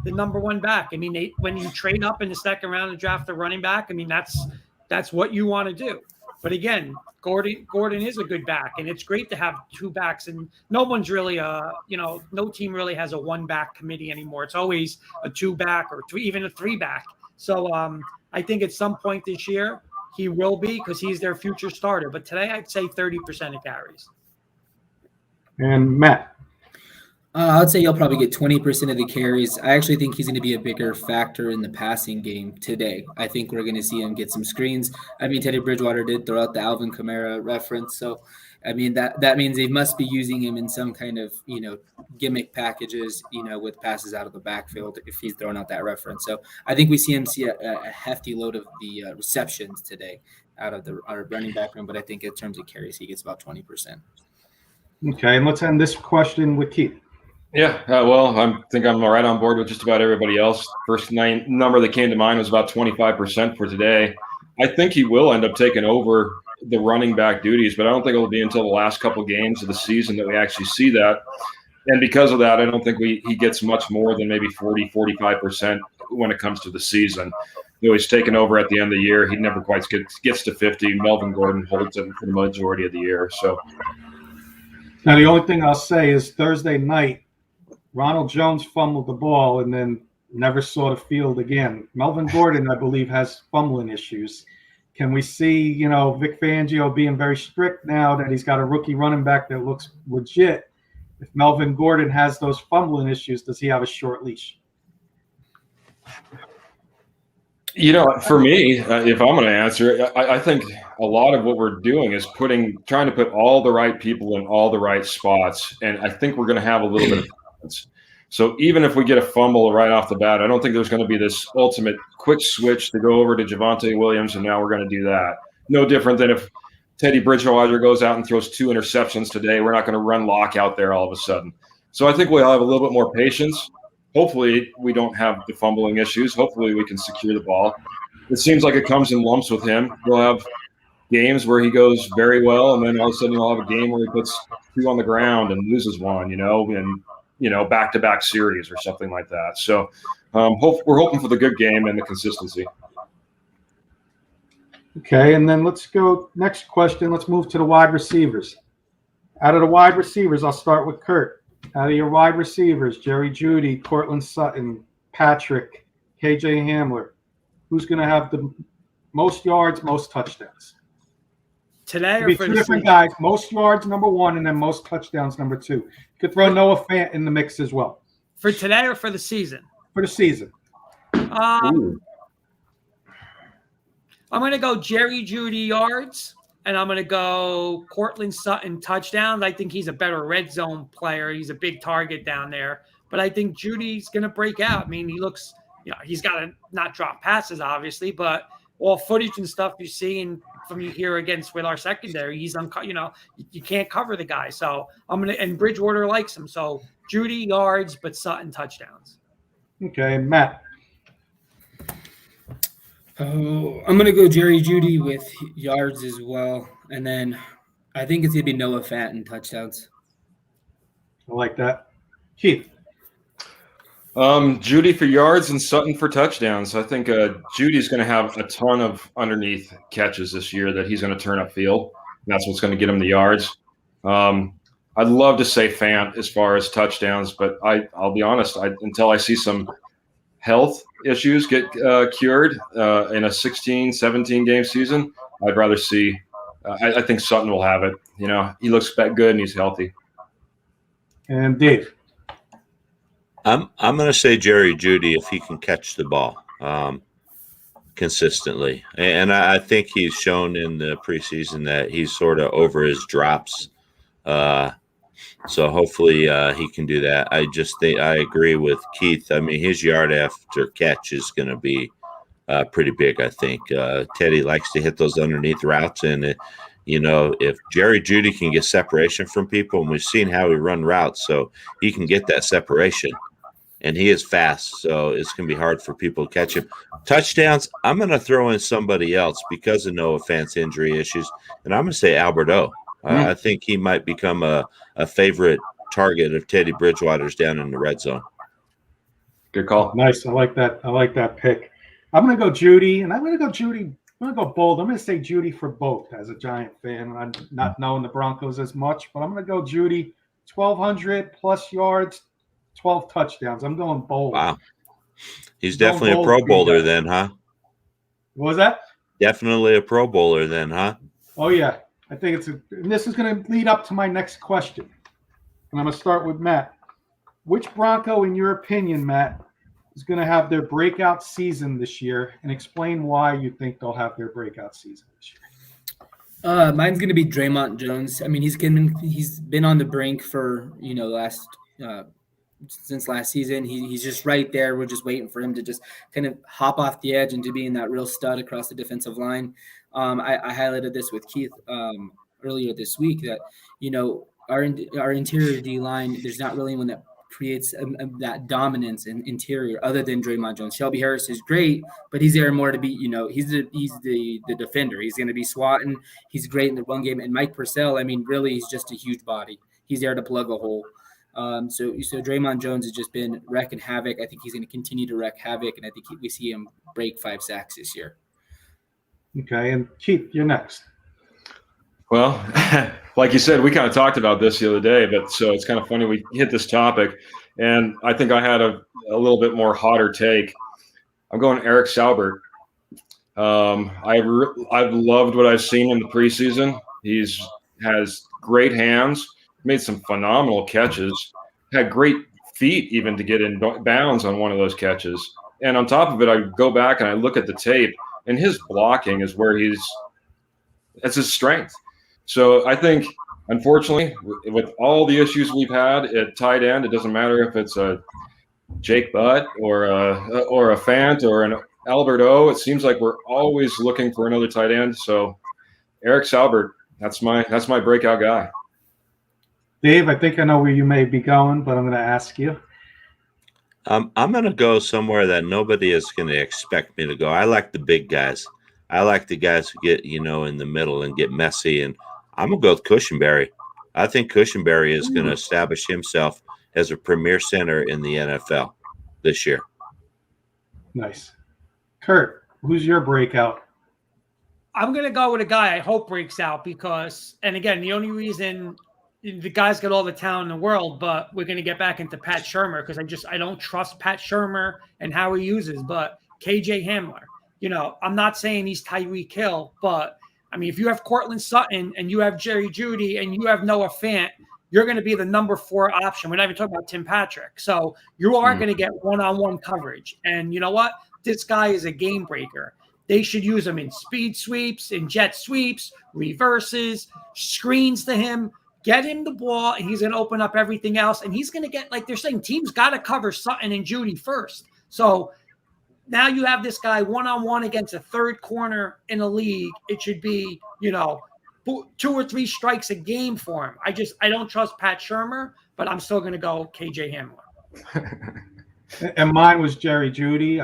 number 1 back. I mean, when you trade up in the second round and draft a running back, I mean, that's what you want to do. But again, Gordon is a good back, and it's great to have 2 backs. And no one's really no team really has a 1-back committee anymore. It's always a 2-back or even a 3-back. So I think at some point this year he will be, because he's their future starter. But today I'd say 30% of carries. And Matt. I would say he'll probably get 20% of the carries. I actually think he's going to be a bigger factor in the passing game today. I think we're going to see him get some screens. I mean, Teddy Bridgewater did throw out the Alvin Kamara reference. So, I mean, that means they must be using him in some kind of, gimmick packages, with passes out of the backfield if he's throwing out that reference. So I think we see him see a hefty load of the receptions today out of our running back room. But I think in terms of carries, he gets about 20%. Okay, and let's end this question with Keith. Yeah, well, I think I'm right on board with just about everybody else. First number that came to mind was about 25% for today. I think he will end up taking over the running back duties, but I don't think it'll be until the last couple games of the season that we actually see that. And because of that, I don't think he gets much more than maybe 40, 45% when it comes to the season. He's taken over at the end of the year. He never quite gets to 50. Melvin Gordon holds it for the majority of the year. So now the only thing I'll say is Thursday night, Ronald Jones fumbled the ball and then never saw the field again. Melvin Gordon, I believe, has fumbling issues. Can we see, Vic Fangio being very strict now that he's got a rookie running back that looks legit? If Melvin Gordon has those fumbling issues, does he have a short leash? For me, if I'm going to answer, I think a lot of what we're doing is trying to put all the right people in all the right spots. And I think we're going to have a little bit of confidence. So even if we get a fumble right off the bat, I don't think there's going to be this ultimate quick switch to go over to Javonte Williams, and now we're going to do that. No different than if Teddy Bridgewater goes out and throws 2 interceptions today. We're not going to run lock out there all of a sudden. So I think we'll have a little bit more patience. Hopefully we don't have the fumbling issues. Hopefully we can secure the ball. It seems like it comes in lumps with him. He'll have games where he goes very well, and then all of a sudden he'll have a game where he puts 2 on the ground and loses 1, and back-to-back series or something like that. So we're hoping for the good game and the consistency. Okay, and then let's go next question. Let's move to the wide receivers. Out of the wide receivers, I'll start with Kurt. Out of your wide receivers, Jerry Jeudy, Cortland Sutton, Patrick, KJ Hamler, who's going to have the most yards, most touchdowns? Today or for 2 the different season? guys. Most yards, number 1, and then most touchdowns, number 2. You could throw Noah Fant in the mix as well. For today or for the season? For the season. I'm going to go Jerry Jeudy yards, and I'm going to go Cortland Sutton touchdowns. I think he's a better red zone player. He's a big target down there. But I think Judy's going to break out. I mean, he looks, he's got to not drop passes, obviously, but all footage and stuff you see from you here with our secondary, he's you can't cover the guy. So and Bridgewater likes him. So Jeudy yards, but Sutton touchdowns. Okay, Matt. Oh, I'm going to go Jerry Jeudy with yards as well. And then I think it's going to be Noah Fant and touchdowns. I like that. Keith. Jeudy for yards and Sutton for touchdowns. I think Judy's going to have a ton of underneath catches this year that he's going to turn upfield. That's what's going to get him the yards. I'd love to say Fant as far as touchdowns, but I'll be honest, until I see some health issues get cured in a 16, 17 game season, I'd rather see I think Sutton will have it. He looks good and he's healthy. And Dave. I'm going to say Jerry Jeudy if he can catch the ball consistently. And I think he's shown in the preseason that he's sort of over his drops. So hopefully he can do that. I just think I agree with Keith. I mean, his yard after catch is going to be pretty big, I think. Teddy likes to hit those underneath routes. And, if Jerry Jeudy can get separation from people, and we've seen how he run routes, so he can get that separation. And he is fast, so it's going to be hard for people to catch him. Touchdowns, I'm going to throw in somebody else because of Noah Fant's injury issues, and I'm going to say Albert O. I think he might become a favorite target of Teddy Bridgewater's down in the red zone. Good call. Nice. I like that pick. I'm going to go Jeudy, and I'm going to go Jeudy. I'm going to go bold. I'm going to say Jeudy for both as a Giant fan. I'm not knowing the Broncos as much, but I'm going to go Jeudy, 1,200 plus yards, 12 touchdowns. I'm going bold. Wow. He's definitely a Pro Bowler then, huh? What was that? Definitely a Pro Bowler then, huh? Oh, yeah. I think and this is going to lead up to my next question. And I'm going to start with Matt. Which Bronco, in your opinion, Matt, is going to have their breakout season this year, and explain why you think they'll have their breakout season this year? Mine's gonna be Draymond Jones. I mean, he's been on the brink for last since last season. He's just right there. We're just waiting for him to just kind of hop off the edge and to being that real stud across the defensive line. I highlighted this with Keith earlier this week that our interior D line, there's not really one that creates that dominance in interior other than Draymond Jones. Shelby Harris is great, but he's there more to be, he's the defender. He's going to be swatting. He's great in the run game. And Mike Purcell, I mean, really, he's just a huge body. He's there to plug a hole. So Draymond Jones has just been wrecking havoc. I think he's going to continue to wreak havoc, and I think we see him break 5 sacks this year. Okay, and Keith, you're next. Well, like you said, we kind of talked about this the other day, but so it's kind of funny we hit this topic, and I think I had a little bit more hotter take. I'm going Eric Saubert. I've loved what I've seen in the preseason. Has great hands, made some phenomenal catches, had great feet even to get in bounds on one of those catches. And on top of it, I go back and I look at the tape, and his blocking is where that's his strength. So I think, unfortunately, with all the issues we've had at tight end, it doesn't matter if it's a Jake Butt or a Fant or an Albert O. It seems like we're always looking for another tight end. So Eric Saubert, that's my breakout guy. Dave, I think I know where you may be going, but I'm going to ask you. I'm going to go somewhere that nobody is going to expect me to go. I like the big guys. I like the guys who get, in the middle and get messy. And I'm going to go with Cushenberry. I think Cushenberry is going to establish himself as a premier center in the NFL this year. Nice. Kurt, who's your breakout? I'm going to go with a guy I hope breaks out because, and again, the only reason the guy's got all the talent in the world, but we're going to get back into Pat Shurmur because I don't trust Pat Shurmur and how he uses, but KJ Hamler. I'm not saying he's Tyreek Hill, but I mean, if you have Cortland Sutton and you have Jerry Jeudy and you have Noah Fant, you're going to be the number 4 option. We're not even talking about Tim Patrick. So you are going to get one-on-one coverage. And you know what? This guy is a game breaker. They should use him in speed sweeps, in jet sweeps, reverses, screens to him. Get him the ball, and he's going to open up everything else. And he's going to get, like they're saying, teams got to cover Sutton and Jeudy first. So now you have this guy one-on-one against a third corner in the league. It should be, 2 or 3 strikes a game for him. I don't trust Pat Shurmur, but I'm still going to go KJ Hamler. And mine was Jerry Jeudy.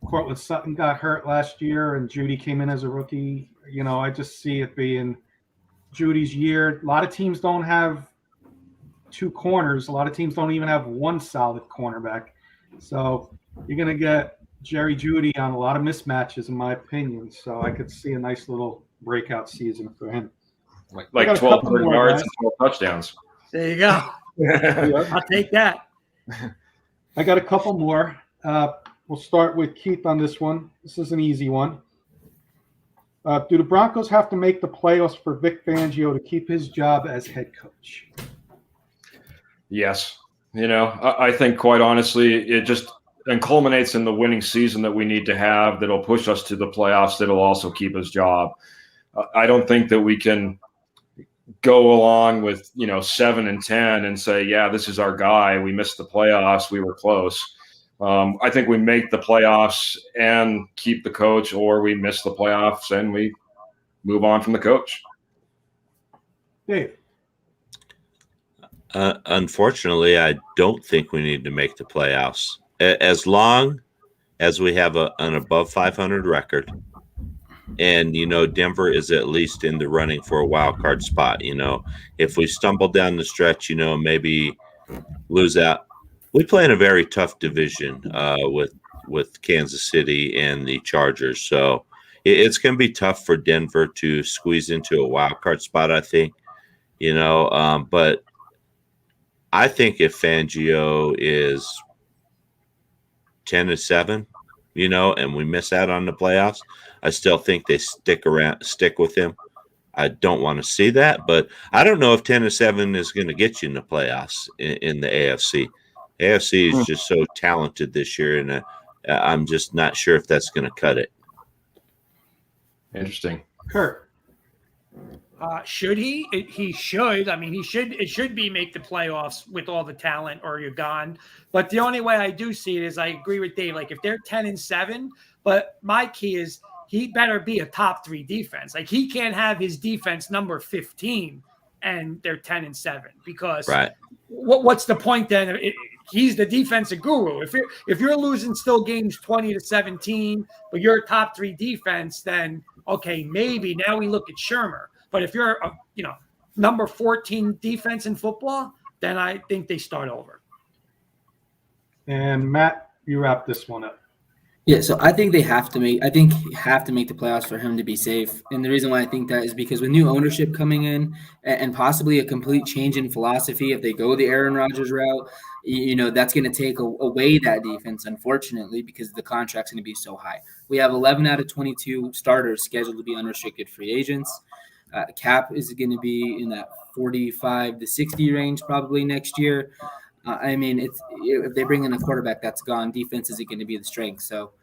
Cortland Sutton got hurt last year, and Jeudy came in as a rookie. I just see it being Judy's year. A lot of teams don't have 2 corners. A lot of teams don't even have 1 solid cornerback. So you're going to get Jerry Jeudy on a lot of mismatches, in my opinion. So I could see a nice little breakout season for him. Like 1,200 yards and 12 touchdowns. There you go. I'll take that. I got a couple more. We'll start with Keith on this one. This is an easy one. Do the Broncos have to make the playoffs for Vic Fangio to keep his job as head coach? Yes. I think quite honestly, it just culminates in the winning season that we need to have that'll push us to the playoffs, that'll also keep his job. I don't think that we can go along with, 7-10 and say, yeah, this is our guy. We missed the playoffs. We were close. I think we make the playoffs and keep the coach, or we miss the playoffs and we move on from the coach. Dave. Unfortunately, I don't think we need to make the playoffs. As long as we have an above 500 record, and Denver is at least in the running for a wild card spot. If we stumble down the stretch, maybe lose out. We play in a very tough division with Kansas City and the Chargers, so it's going to be tough for Denver to squeeze into a wild card spot, I think. But I think if Fangio is 10-7, and we miss out on the playoffs, I still think they stick with him. I don't want to see that, but I don't know if 10-7 is going to get you in the playoffs in the AFC. AFC is just so talented this year, and I'm just not sure if that's going to cut it. Interesting. Kurt. Should he? He should. I mean, he should. It should be make the playoffs with all the talent, or you're gone. But the only way I do see it is I agree with Dave. Like if they're 10-7, but my key is he better be a top 3 defense. Like he can't have his defense number 15 and they're 10-7 because what's the point then? He's the defensive guru. If you're losing still games 20-17, but you're a top 3 defense, then okay, maybe now we look at Shermer. But if you're a number 14 defense in football, then I think they start over. And Matt, you wrap this one up. Yeah, so I think have to make the playoffs for him to be safe. And the reason why I think that is because with new ownership coming in and possibly a complete change in philosophy, if they go the Aaron Rodgers route, that's going to take away that defense, unfortunately, because the contract's going to be so high. We have 11 out of 22 starters scheduled to be unrestricted free agents. Cap is going to be in that 45 to 60 range probably next year. I mean, if they bring in a quarterback that's gone, defense isn't going to be the strength. So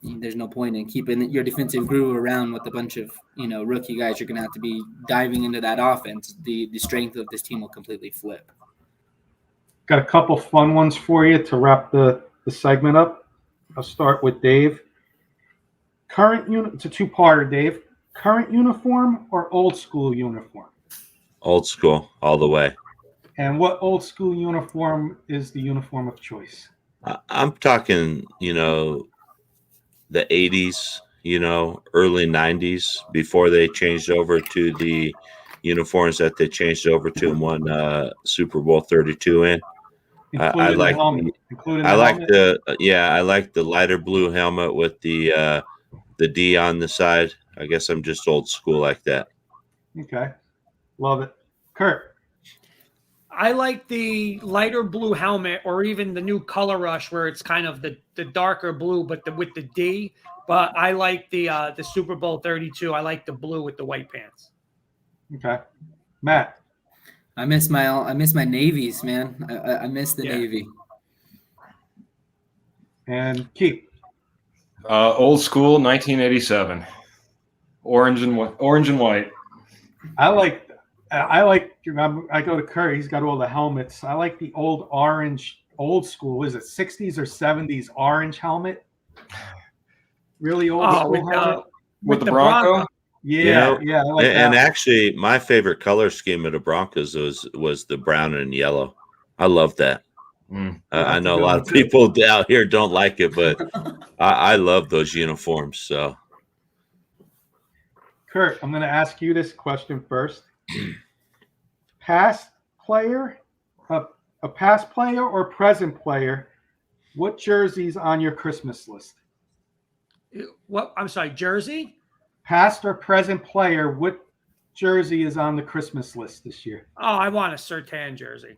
there's no point in keeping your defensive guru around with a bunch of rookie guys. You're going to have to be diving into that offense. The strength of this team will completely flip. Got a couple fun ones for you to wrap the segment up. I'll start with Dave. It's a two-parter, Dave. Current uniform or old school uniform? Old school, all the way. And what old school uniform is the uniform of choice? I'm talking, the 80s, early 90s, before they changed over to the uniforms that they changed over to and won Super Bowl 32 in. I like the lighter blue helmet with the D on the side. I guess I'm just old school like that. Okay. Love it. Kurt. I like the lighter blue helmet or even the new color rush where it's kind of the darker blue, but with the D. But I like the Super Bowl 32. I like the blue with the white pants. Okay. Matt. I miss my navies, man. I miss the Navy. And Keith. Old school 1987. Orange and white. I go to Curry. He's got all the helmets. I like the old school. Is it 60s or 70s orange helmet? Really old school helmet with the Bronco. Yeah, I like that. And actually, my favorite color scheme of the Broncos was the brown and yellow. I love that. I know a lot of people out here don't like it, but I love those uniforms. So, Kurt, I'm going to ask you this question first. Past player, a past player or present player, what jersey's on your Christmas list? What? I'm sorry, jersey? Past or present player, what jersey is on the Christmas list this year? Oh, I want a Surtain jersey.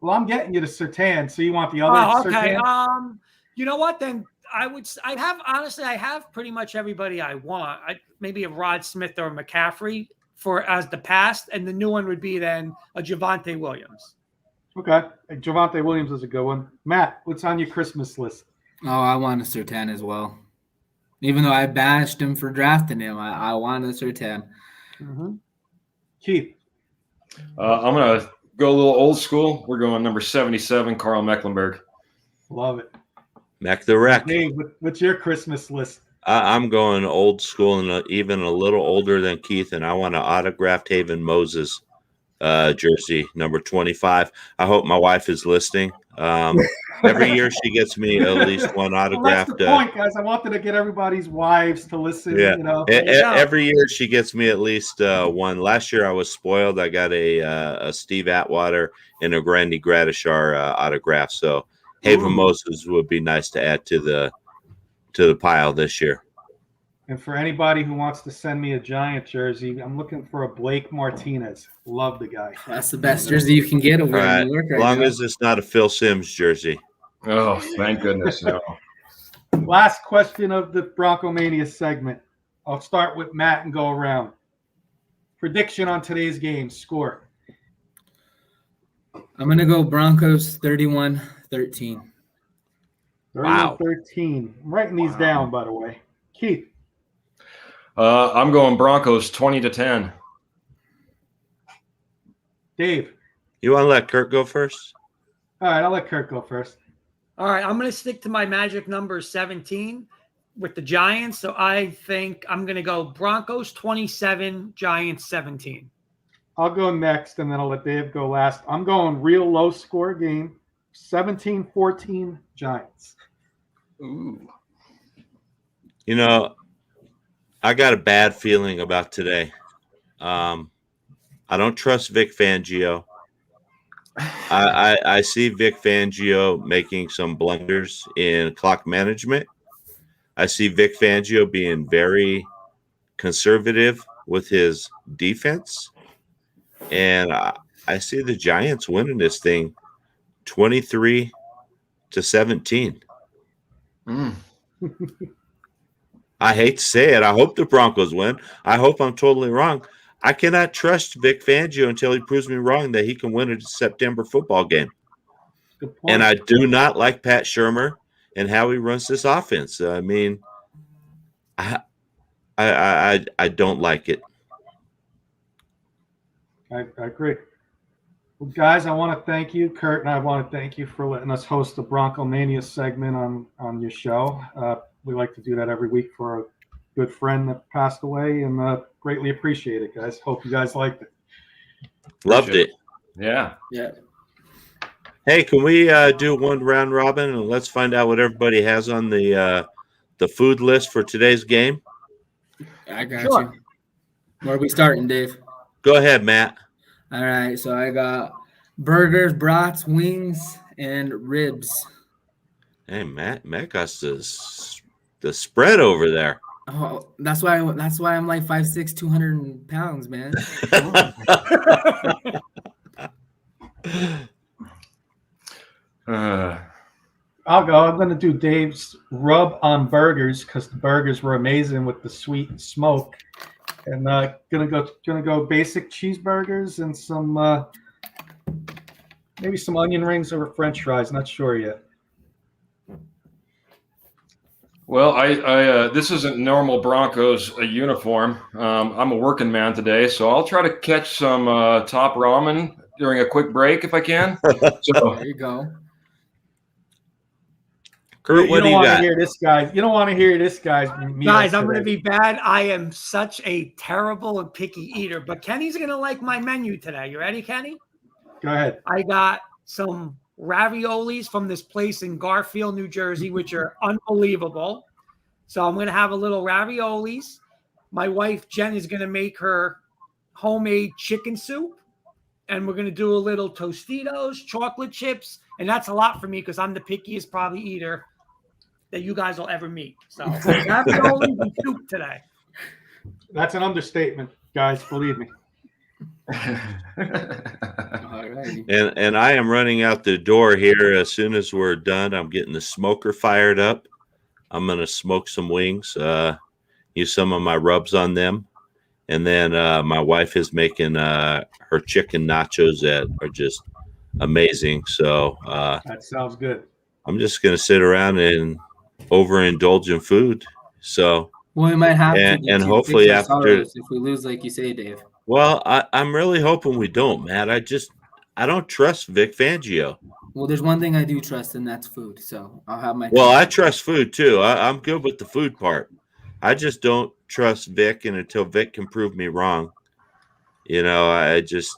Well, I'm getting you the Surtain, so you want the other okay. Surtain? You know what? Then I have pretty much everybody I want. Maybe a Rod Smith or a McCaffrey as the past, and the new one would be then a Javonte Williams. Okay. Javonte Williams is a good one. Matt, what's on your Christmas list? Oh, I want a Surtain as well. Even though I bashed him for drafting him, I want a Surtain. Mm-hmm. Keith. I'm going to go a little old school. We're going number 77, Carl Mecklenburg. Love it. Mac the Wreck. Dave, what's your Christmas list? I'm going old school and even a little older than Keith, and I want an autographed Haven Moses jersey, number 25. I hope my wife is listening. Every year she gets me at least one autographed. Well, that's the point, guys. I wanted to get everybody's wives to listen. Yeah. Every year she gets me at least one. Last year I was spoiled. I got a Steve Atwater and a Randy Gradishar autograph. So Haven Moses would be nice to add to the pile this year. And for anybody who wants to send me a Giant jersey, I'm looking for a Blake Martinez. Love the guy. That's the best jersey you can get over in New York right now. As long as it's not a Phil Simms jersey. Oh, thank goodness. No. Last question of the Bronco Mania segment. I'll start with Matt and go around. Prediction on today's game. Score. I'm going to go Broncos 31-13. Wow. 31-13. I'm writing these down, by the way. Keith. I'm going Broncos 20-10. Dave. You want to let Kurt go first? All right, I'll let Kurt go first. All right, I'm going to stick to my magic number 17 with the Giants. So I think I'm going to go Broncos 27, Giants 17. I'll go next, and then I'll let Dave go last. I'm going real low-score game, 17-14 Giants. Ooh. You know, I got a bad feeling about today. I don't trust Vic Fangio. I see Vic Fangio making some blunders in clock management. I see Vic Fangio being very conservative with his defense. And I see the Giants winning this thing 23-17. I hate to say it. I hope the Broncos win. I hope I'm totally wrong. I cannot trust Vic Fangio until he proves me wrong that he can win a September football game. Good point. And I do not like Pat Shurmur and how he runs this offense. I mean, I don't like it. I agree. Well, guys, I want to thank you, Kurt, and I want to thank you for letting us host the Bronco Mania segment on your show. We like to do that every week for a good friend that passed away, and greatly appreciate it, guys. Hope you guys liked it. Loved it. Yeah. Yeah. Hey, can we do one round robin and let's find out what everybody has on the food list for today's game? I got Sure. you. Where are we starting, Dave? Go ahead, Matt. All right, so I got burgers, brats, wings, and ribs. Hey, Matt got the spread over there. Oh, that's why I'm like 5'6", 200 pounds, man. I'll go. I'm going to do Dave's rub on burgers because the burgers were amazing with the sweet smoke. And gonna go basic cheeseburgers and some maybe some onion rings or French fries. Not sure yet. Well, I this isn't normal Broncos uniform. I'm a working man today, so I'll try to catch some top ramen during a quick break if I can. So There you go. Kurt, what do you want to got? hear this guy. You don't want to hear this guy's meal Guys, I'm going to today. be bad. I am such a terrible and picky eater, but Kenny's going to like my menu today. You ready, Kenny? Go ahead. I got some raviolis from this place in Garfield, New Jersey, which are unbelievable. So I'm going to have a little raviolis. My wife, Jen, is going to make her homemade chicken soup. And we're going to do a little Tostitos, chocolate chips. And that's a lot for me because I'm the pickiest probably eater that you guys will ever meet. So raviolis and soup today. That's an understatement, guys. Believe me. Alrighty. And I am running out the door here as soon as we're done. I'm getting the smoker fired up. I'm going to smoke some wings, use some of my rubs on them. And then my wife is making her chicken nachos that are just amazing. So That sounds good. I'm just going to sit around and overindulge in food. So, Well, we might have And- to. and to hopefully fix our after- sorrows if we lose, like you say, Dave. well, I'm really hoping we don't, Matt. I don't trust Vic Fangio. Well, there's one thing I do trust, and that's food. So I'll have my. Well, I trust food too. I'm good with the food part. I just don't trust Vic, and until Vic can prove me wrong, it's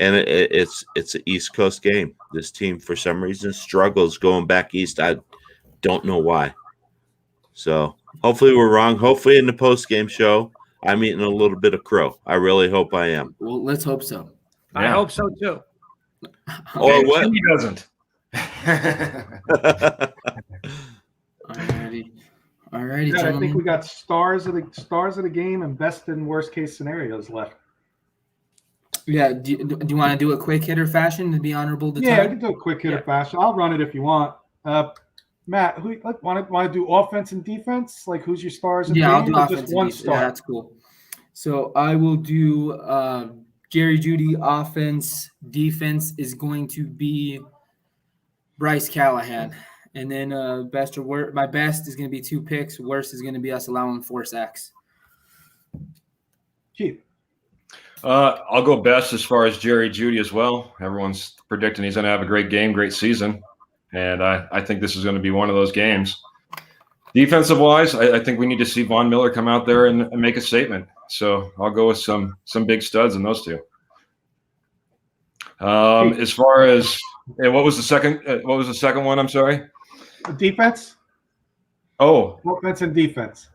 an East Coast game. This team, for some reason, struggles going back east. I don't know why. So hopefully we're wrong. Hopefully in the post game show, I'm eating a little bit of crow. I really hope I am. Well, let's hope so. I Yeah. hope so too. Or what? He doesn't. Alrighty, Yeah, I think gentlemen. we got stars of the game and best and worst case scenarios left. Yeah. Do you want to do a quick hitter fashion to be honorable to Yeah, I time? can do a quick hitter fashion. I'll run it if you want. Matt, who want to do offense and defense? Like, who's your stars of the Yeah, I'll game? do Or offense. just one Yeah, star. that's cool. So I will do Jerry Jeudy offense. Defense is going to be Bryce Callahan. And then best or worst, my best is going to be 2 picks. Worst is going to be us allowing 4 sacks. Keith. I'll go best as far as Jerry Jeudy as well. Everyone's predicting he's going to have a great game, great season. And I think this is going to be one of those games. Defensive wise, I think we need to see Von Miller come out there and make a statement. So I'll go with some big studs in those two. As far as what was the second? What was the second one? I'm sorry. Defense. Oh, Offense and defense.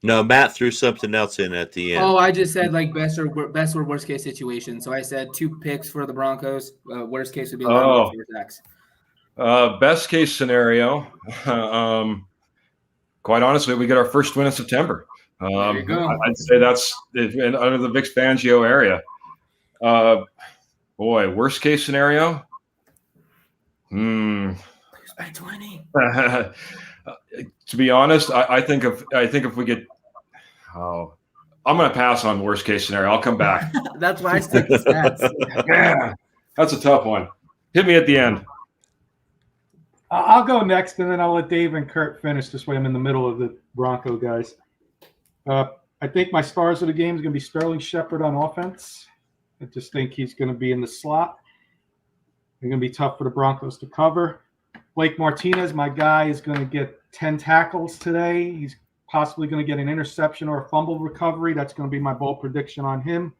No, Matt threw something else in at the end. Oh, I just said like best or worst case situation. So I said 2 picks for the Broncos. Worst case would be 4 sacks. Best case scenario. Quite honestly, we get our first win in September. There you go. I'd say that's under the Vic Fangio area. Boy, worst case scenario. Lose by 20. To be honest, I think if we get, I'm going to pass on worst case scenario. I'll come back. That's why I stick to stats. Yeah, that's a tough one. Hit me at the end. I'll go next, and then I'll let Dave and Kurt finish. This way I'm in the middle of the Bronco guys. I think my stars of the game is going to be Sterling Shepard on offense. I just think he's going to be in the slot. It's going to be tough for the Broncos to cover. Blake Martinez, my guy, is going to get 10 tackles today. He's possibly going to get an interception or a fumble recovery. That's going to be my bold prediction on him.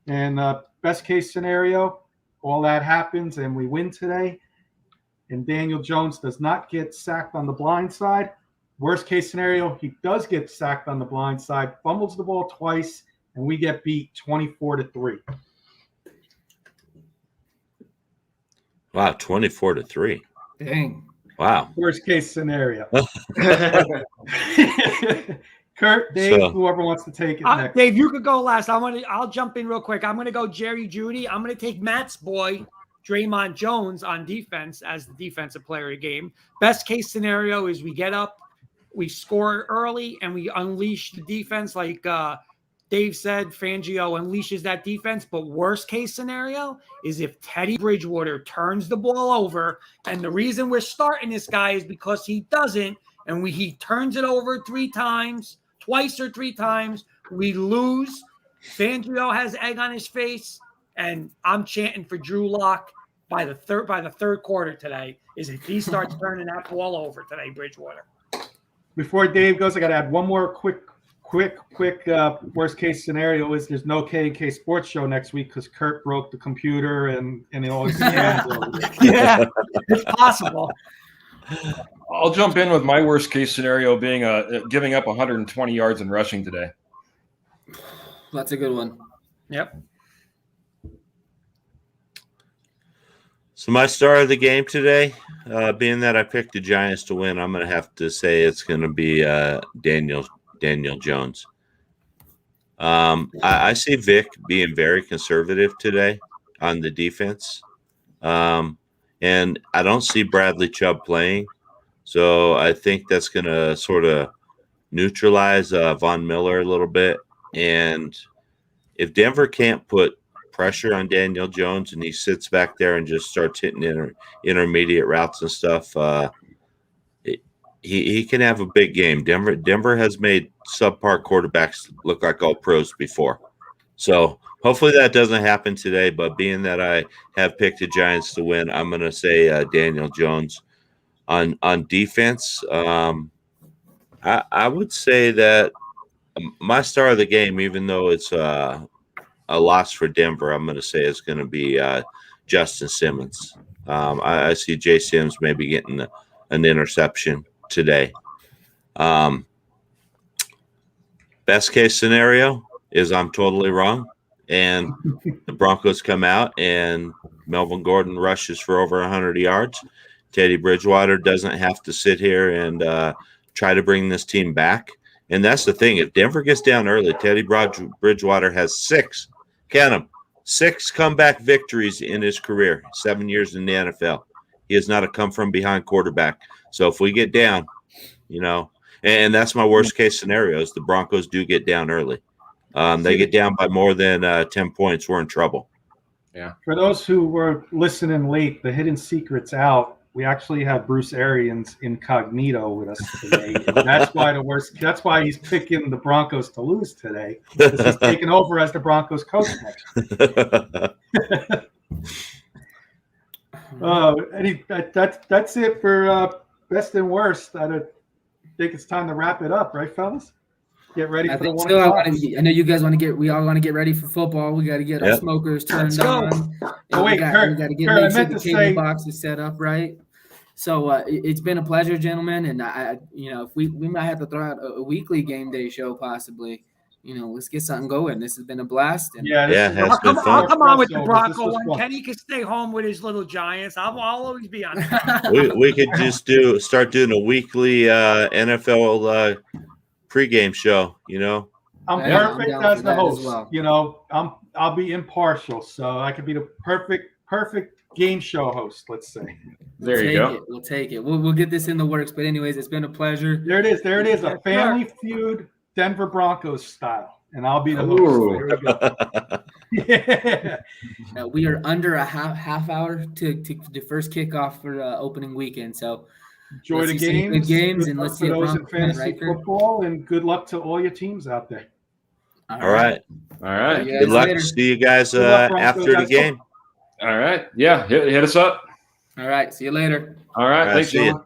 And best case scenario, all that happens and we win today. And Daniel Jones does not get sacked on the blind side. Worst case scenario, he does get sacked on the blind side, fumbles the ball twice, and we get beat 24-3. Wow, 24-3. Dang. Wow. Worst case scenario. Kurt, Dave, whoever wants to take it next. Dave, you could go last. I'll jump in real quick. I'm gonna go Jerry Jeudy. I'm gonna take Matt's boy, Draymond Jones, on defense as the defensive player of the game. Best case scenario is we get up, we score early, and we unleash the defense like Dave said. Fangio unleashes that defense. But worst case scenario is if Teddy Bridgewater turns the ball over, and the reason we're starting this guy is because he doesn't, and he turns it over twice or three times, we lose. Fangio has egg on his face. And I'm chanting for Drew Lock by the third quarter today. Is if he starts turning that ball over today, Bridgewater. Before Dave goes, I got to add one more quick worst case scenario is there's no K&K Sports show next week because Kurt broke the computer and it always Yeah, it's possible. I'll jump in with my worst case scenario being giving up 120 yards in rushing today. That's a good one. Yep. So my star of the game today, being that I picked the Giants to win, I'm going to have to say it's going to be Daniel Jones. I see Vic being very conservative today on the defense. And I don't see Bradley Chubb playing. So I think that's going to sort of neutralize Von Miller a little bit. And if Denver can't put pressure on Daniel Jones and he sits back there and just starts hitting intermediate routes and stuff, he can have a big game. Denver has made subpar quarterbacks look like all pros before. So hopefully that doesn't happen today, but being that I have picked the Giants to win, I'm going to say Daniel Jones. On defense, I would say that my star of the game, even though it's a loss for Denver, I'm going to say it's going to be Justin Simmons. I see Jay Sims maybe getting an interception today. Best case scenario is I'm totally wrong, and the Broncos come out and Melvin Gordon rushes for over 100 yards. Teddy Bridgewater doesn't have to sit here and try to bring this team back. And that's the thing. If Denver gets down early, Teddy Bridgewater has 6 comeback victories in his career, 7 years in the NFL. He is not a come-from-behind quarterback. So if we get down, and that's my worst-case scenario is the Broncos do get down early. They get down by more than 10 points, we're in trouble. For those who were listening late, the hidden secret's out. We actually have Bruce Arians incognito with us today. And that's why he's picking the Broncos to lose today. Because he's taking over as the Broncos coach next year. That's it for best and worst. I think it's time to wrap it up, right, fellas? Get ready for the 1 o'clock. I know you guys want to get. We all want to get ready for football. We got to get our smokers turned on. Oh wait, Kurt, we got to Kurt, I make sure meant the to cable say. box is set up right. So it's been a pleasure, gentlemen, and if we might have to throw out a weekly game day show possibly. Let's get something going. This has been a blast. And It's been fun. I'll come on with the This Bronco was one. fun. Kenny can stay home with his little Giants. I'll always be on. We could just start doing a weekly NFL pregame show. I'm Yeah, I'm perfect down as for the that as host. well. I'll be impartial, so I could be the perfect game show host. Let's say. There you go. We'll take it. We'll get this in the works. But anyways, it's been a pleasure. There it is. A family feud, Denver Broncos style, and I'll be the host. Ooh. There we go. Yeah. We are under a half hour to the first kickoff for opening weekend. So Enjoy let's the see some games. good games, Good and luck let's for see a those in Broncos win, fantasy right, Kurt? football, and good luck to all your teams out there. All right. All right. Yeah. Good luck. Later. See you guys Good luck, Broncos, after the guys. game. All right. Yeah. Hit us up. All right. See you later. All right. All right, Thanks, see ya. John.